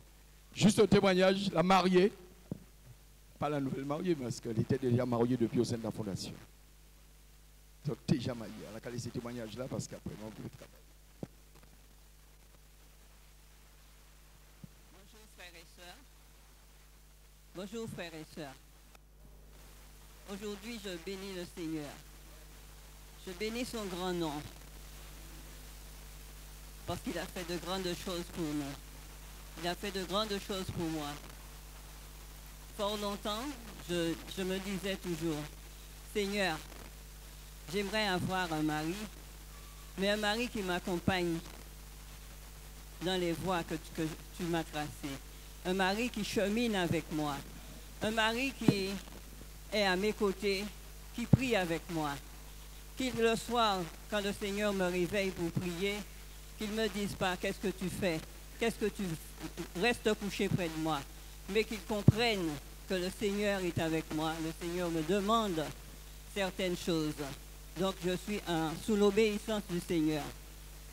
Juste un témoignage. La mariée. Pas la nouvelle mariée, parce qu'elle était déjà mariée depuis au sein de la fondation. Donc, déjà mariée. Elle a calé ces témoignages-là parce qu'après, on peut travailler. Bonjour frères et sœurs. Bonjour frères et sœurs. Aujourd'hui, je bénis le Seigneur. Je bénis son grand nom. Parce qu'il a fait de grandes choses pour nous. Il a fait de grandes choses pour moi. Fort longtemps, je me disais toujours, Seigneur, j'aimerais avoir un mari, mais un mari qui m'accompagne dans les voies que tu m'as tracées. Un mari qui chemine avec moi. Un mari qui est à mes côtés, qui prie avec moi. Qu'il le soir, quand le Seigneur me réveille pour prier, qu'il ne me dise pas qu'est-ce que tu fais, qu'est-ce que tu restes couché près de moi, mais qu'il comprenne que le Seigneur est avec moi. Le Seigneur me demande certaines choses. Donc je suis sous l'obéissance du Seigneur.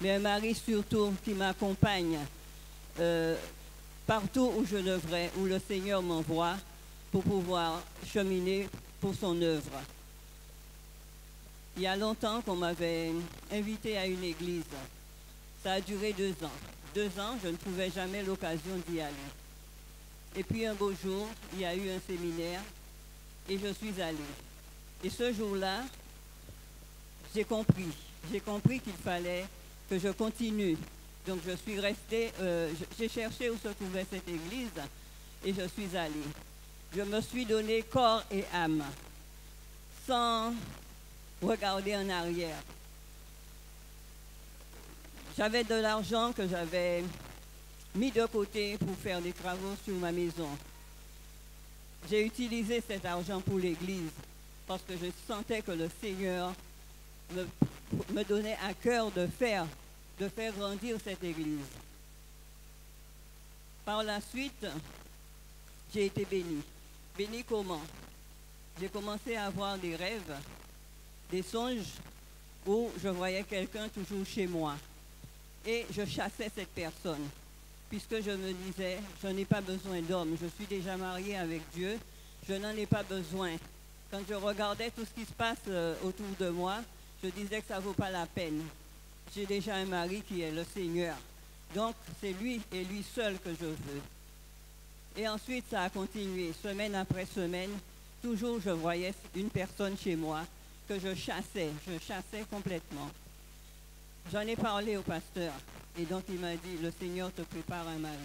Mais un mari surtout qui m'accompagne partout où je devrais, où le Seigneur m'envoie pour pouvoir cheminer pour son œuvre. Il y a longtemps qu'on m'avait invité à une église. Ça a duré 2 ans. 2 ans, je ne trouvais jamais l'occasion d'y aller. Et puis un beau jour, il y a eu un séminaire et je suis allée. Et ce jour-là, j'ai compris qu'il fallait que je continue. Donc je suis restée, j'ai cherché où se trouvait cette église et je suis allée. Je me suis donné corps et âme, sans regarder en arrière. J'avais de l'argent que j'avais mis de côté pour faire des travaux sur ma maison. J'ai utilisé cet argent pour l'église parce que je sentais que le Seigneur me donnait à cœur de faire grandir cette église. Par la suite, j'ai été bénie. Bénie comment? J'ai commencé à avoir des rêves, des songes où je voyais quelqu'un toujours chez moi. Et je chassais cette personne, puisque je me disais, je n'ai pas besoin d'homme, je suis déjà mariée avec Dieu, je n'en ai pas besoin. Quand je regardais tout ce qui se passe autour de moi, je disais que ça ne vaut pas la peine. J'ai déjà un mari qui est le Seigneur. Donc, c'est lui et lui seul que je veux. Et ensuite, ça a continué, semaine après semaine. Toujours, je voyais une personne chez moi que je chassais complètement. J'en ai parlé au pasteur. Et donc, il m'a dit, le Seigneur te prépare un mari.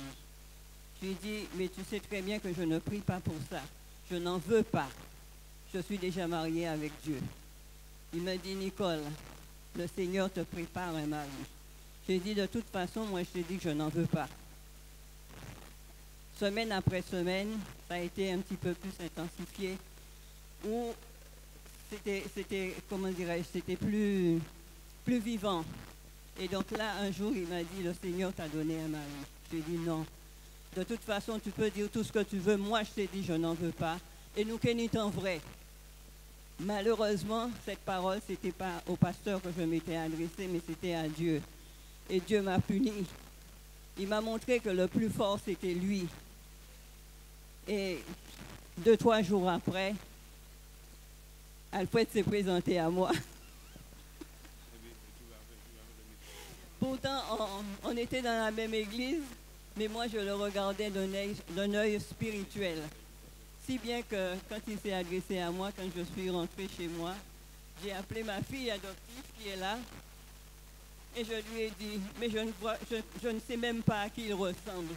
Je lui ai dit, mais tu sais très bien que je ne prie pas pour ça. Je n'en veux pas. Je suis déjà mariée avec Dieu. Il m'a dit, Nicole, le Seigneur te prépare un mari. J'ai dit, de toute façon, moi, je t'ai dit que je n'en veux pas. Semaine après semaine, ça a été un petit peu plus intensifié, où c'était comment dirais-je, c'était plus vivant. Et donc là, un jour, il m'a dit, le Seigneur t'a donné un mari. J'ai dit, non. De toute façon, tu peux dire tout ce que tu veux. Moi, je t'ai dit, je n'en veux pas. Et nous, qu'est-ce en vrai? Malheureusement, cette parole, ce n'était pas au pasteur que je m'étais adressée, mais c'était à Dieu. Et Dieu m'a puni. Il m'a montré que le plus fort, c'était lui. Et 2-3 jours après, Alfred s'est présenté à moi. Pourtant, on était dans la même église, mais moi, je le regardais d'un œil spirituel. Si bien que quand il s'est adressé à moi, quand je suis rentrée chez moi, j'ai appelé ma fille adoptive qui est là, et je lui ai dit, mais je ne sais même pas à qui il ressemble.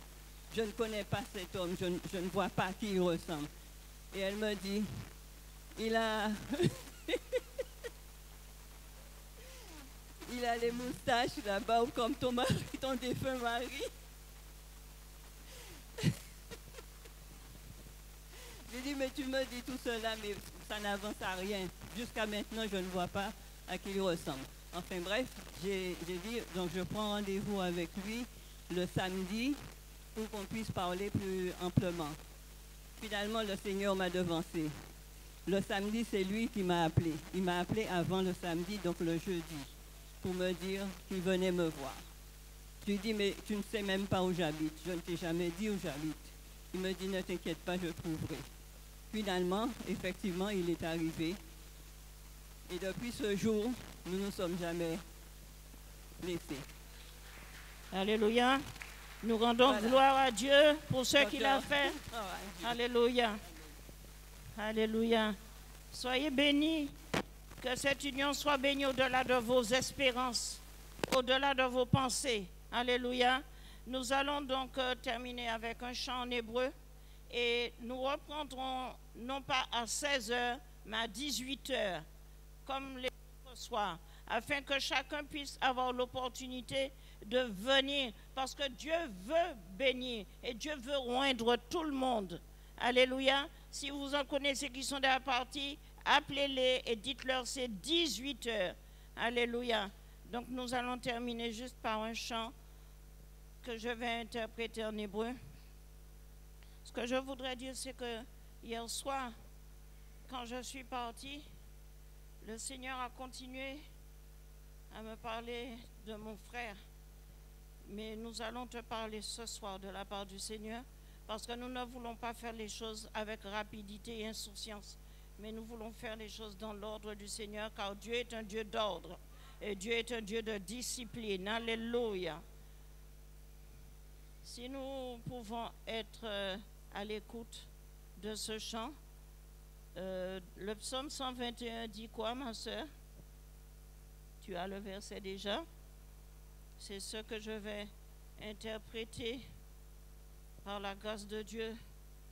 Je ne connais pas cet homme, je ne vois pas à qui il ressemble. Et elle me dit, il a les moustaches, la barbe comme ton mari, ton défunt mari. J'ai dit, mais tu me dis tout cela, mais ça n'avance à rien. Jusqu'à maintenant, je ne vois pas à qui il ressemble. Enfin bref, j'ai dit, donc je prends rendez-vous avec lui le samedi pour qu'on puisse parler plus amplement. Finalement, le Seigneur m'a devancé. Le samedi, c'est lui qui m'a appelé. Il m'a appelé avant le samedi, donc le jeudi, pour me dire qu'il venait me voir. Je lui ai dit, mais tu ne sais même pas où j'habite. Je ne t'ai jamais dit où j'habite. Il me dit, ne t'inquiète pas, je trouverai. Finalement, effectivement, il est arrivé. Et depuis ce jour, nous ne sommes jamais laissés. Alléluia. Nous rendons gloire à Dieu pour ce qu'il a fait. Alléluia. Alléluia. Soyez bénis. Que cette union soit bénie au-delà de vos espérances, au-delà de vos pensées. Alléluia. Nous allons donc terminer avec un chant en hébreu et nous reprendrons non pas à 16h, mais à 18h, comme les autres soirs, afin que chacun puisse avoir l'opportunité de venir, parce que Dieu veut bénir et Dieu veut oindre tout le monde. Alléluia. Si vous en connaissez qui sont déjà partis, appelez-les et dites-leur c'est 18h. Alléluia. Donc nous allons terminer juste par un chant que je vais interpréter en hébreu. Ce que je voudrais dire, c'est que hier soir, quand je suis partie, le Seigneur a continué à me parler de mon frère. Mais nous allons te parler ce soir de la part du Seigneur, parce que nous ne voulons pas faire les choses avec rapidité et insouciance, mais nous voulons faire les choses dans l'ordre du Seigneur, car Dieu est un Dieu d'ordre et Dieu est un Dieu de discipline. Alléluia. Si nous pouvons être à l'écoute de ce chant, le psaume 121 dit quoi, ma soeur? Tu as le verset déjà? C'est ce que je vais interpréter par la grâce de Dieu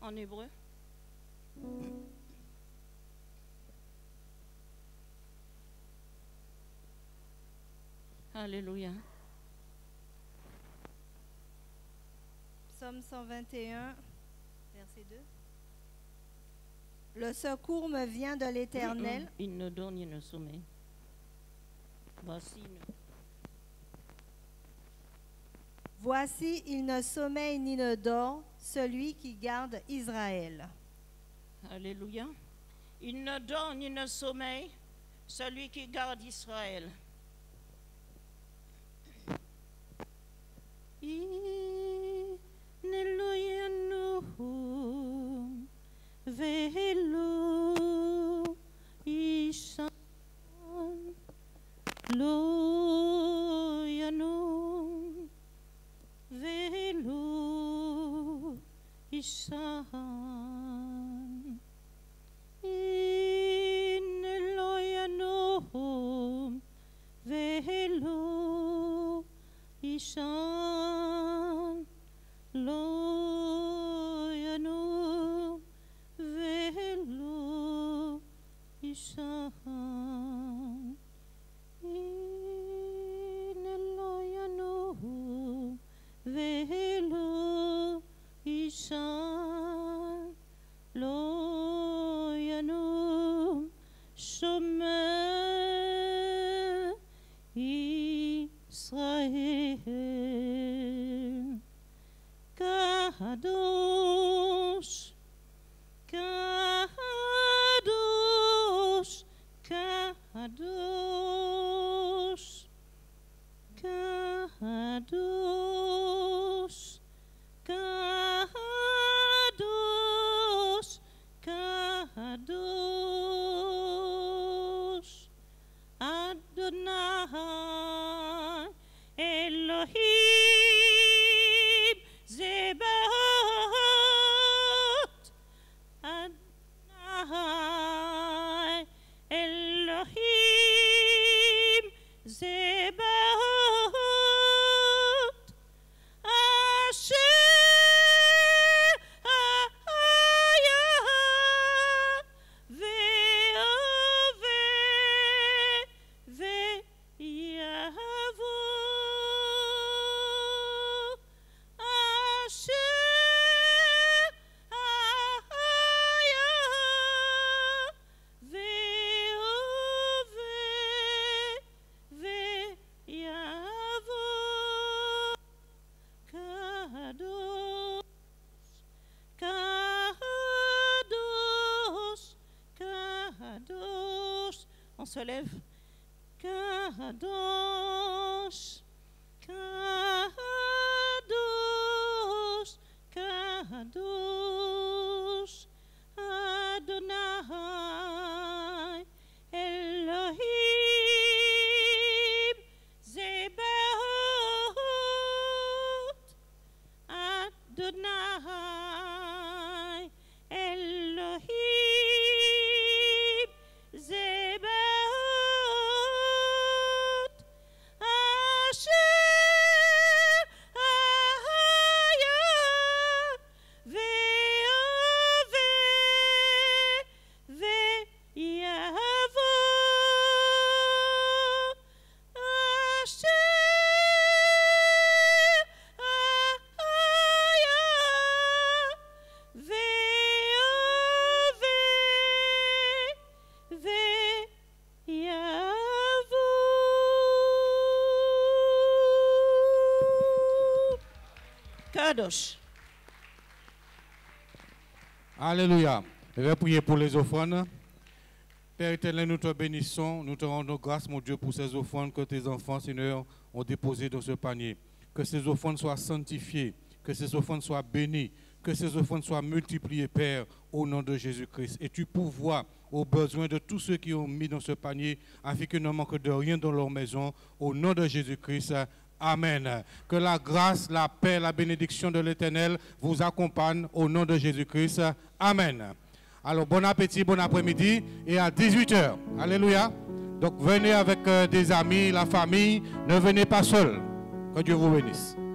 en hébreu. Alléluia. Psaume 121, verset 2. Le secours me vient de l'Éternel. Il ne donne, il ne sommet. Voici. Voici, il ne sommeille ni ne dort, celui qui garde Israël. Alléluia. Il ne dort ni ne sommeille, celui qui garde Israël. Velo Ishan Lo Yanon Velo Ishan In Lo Yanon Velo Ishan Lo Yanon Velo Ishan In Lo Yanon Velo Ishan Lo Yanon Chemin Israël Kadosh Kadosh Kadosh Kadosh Kadosh Kadosh Adonai Elohim Zebaot Adonai Elohim Zebaot Asher Haya Ve'yavo Asher Haya Ve'yavo Kadosh, Kadosh, on se lève. Kadosh, Kadosh, Kadosh, Adonai, Elohim, Zebaot, Adonai, Elohim, Zebaot, Asher Haya Ve'yavo Asher Haya Kadosh. Alléluia. Je vais prier pour les offrandes. Père éternel, nous te bénissons, nous te rendons grâce, mon Dieu, pour ces offrandes que tes enfants, Seigneur, ont déposées dans ce panier. Que ces offrandes soient sanctifiées, que ces offrandes soient bénies, que ces offrandes soient multipliées, Père, au nom de Jésus-Christ. Et tu pourvois aux besoins de tous ceux qui ont mis dans ce panier, afin qu'ils ne manquent de rien dans leur maison, au nom de Jésus-Christ. Amen. Que la grâce, la paix, la bénédiction de l'Éternel vous accompagne au nom de Jésus-Christ. Amen. Alors, bon appétit, bon après-midi et à 18h. Alléluia. Donc, venez avec des amis, la famille. Ne venez pas seul. Que Dieu vous bénisse. Alléluia.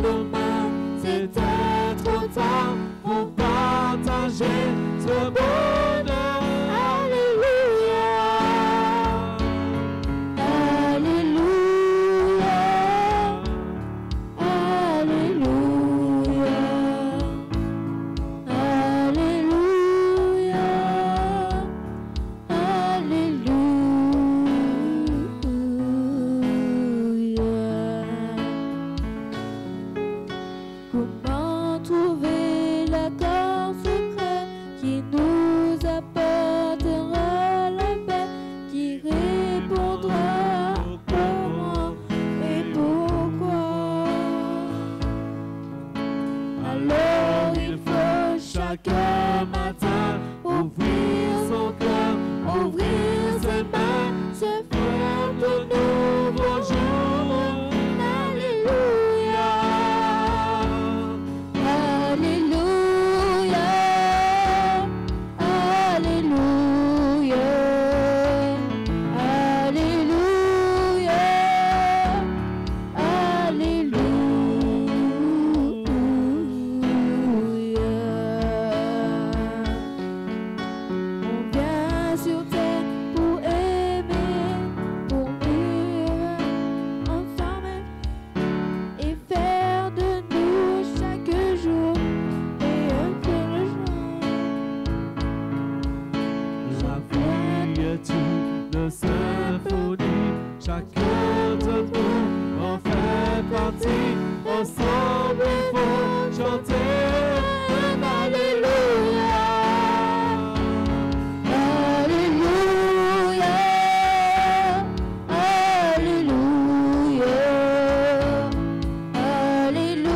dommage, c'était trop tard pour partager ce bonheur. Alléluia. Alléluia. Alléluia. Comment trouver l'accord secret qui nous apportera la paix, qui répondra comment et pourquoi? Alors il faut chaque matin ouvrir son cœur, ouvrir ses mains, se faire de nouveaux jours. Alléluia. Alléluia. Alléluia. Alléluia. On vient sur terre pour aimer, pour vivre ensemble et faire de nous chaque jour et un seul jour. La vie est une symphonie, chacun de nous en fait partie. Ensemble il faut chanter un Alléluia. Alléluia. Alléluia. Alléluia.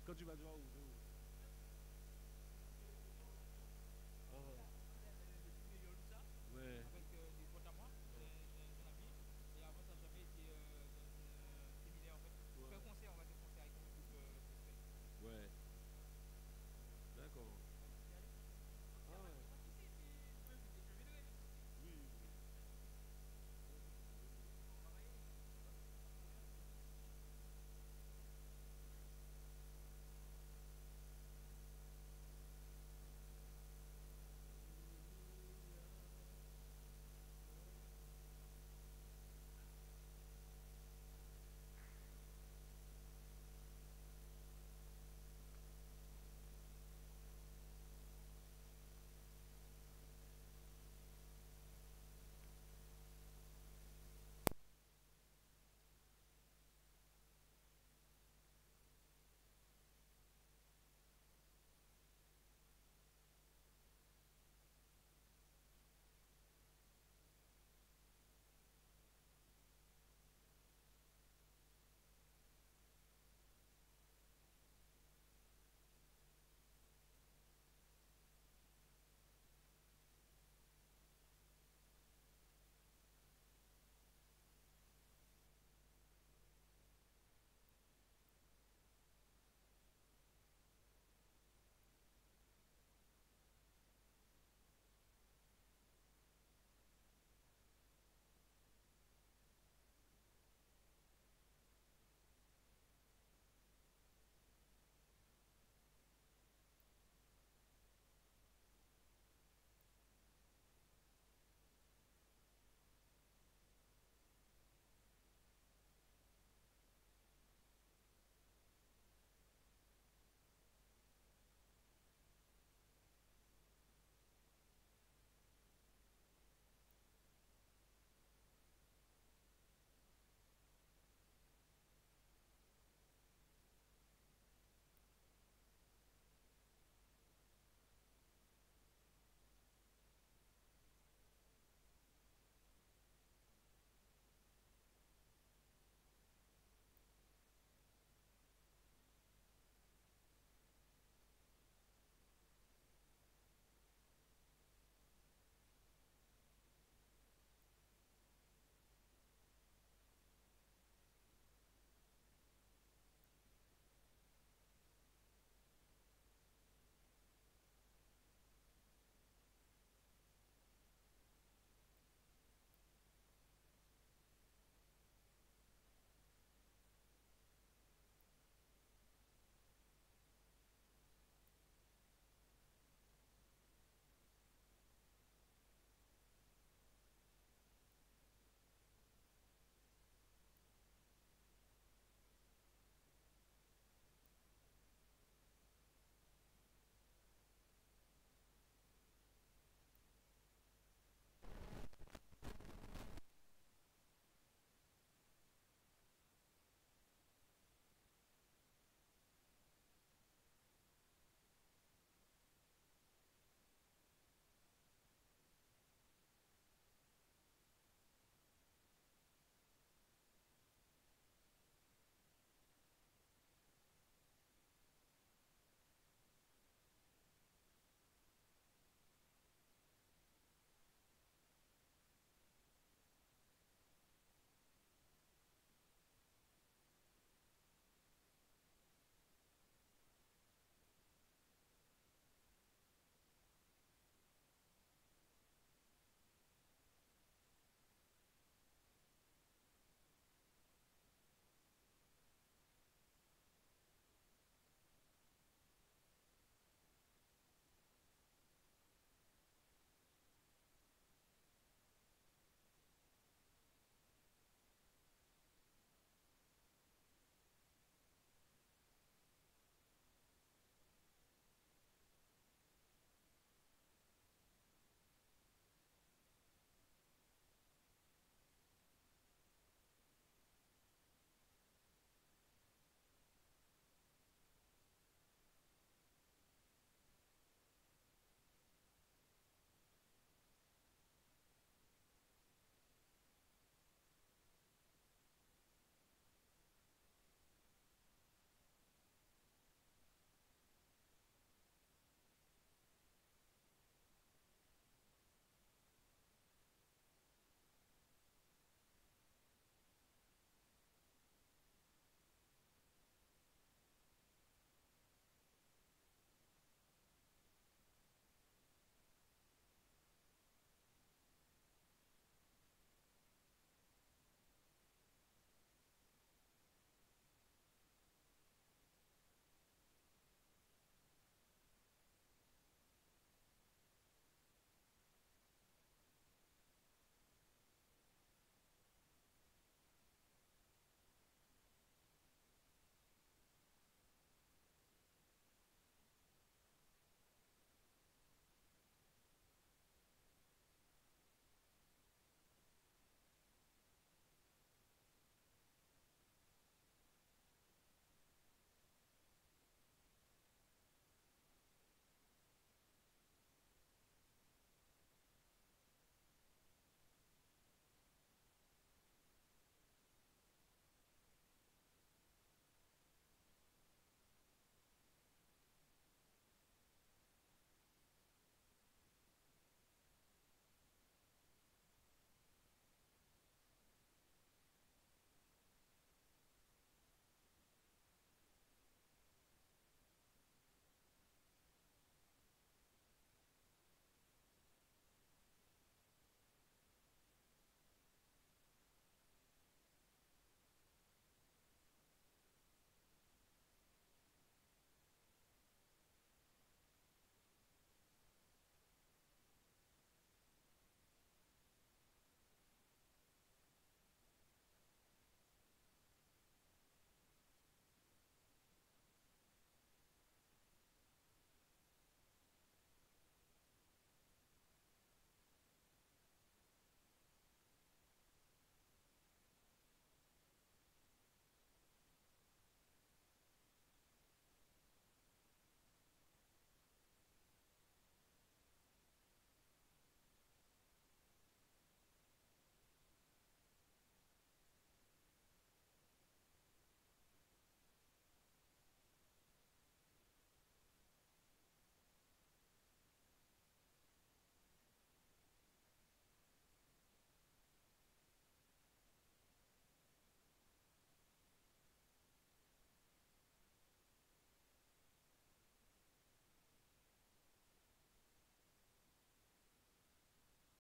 Quand tu vas voir où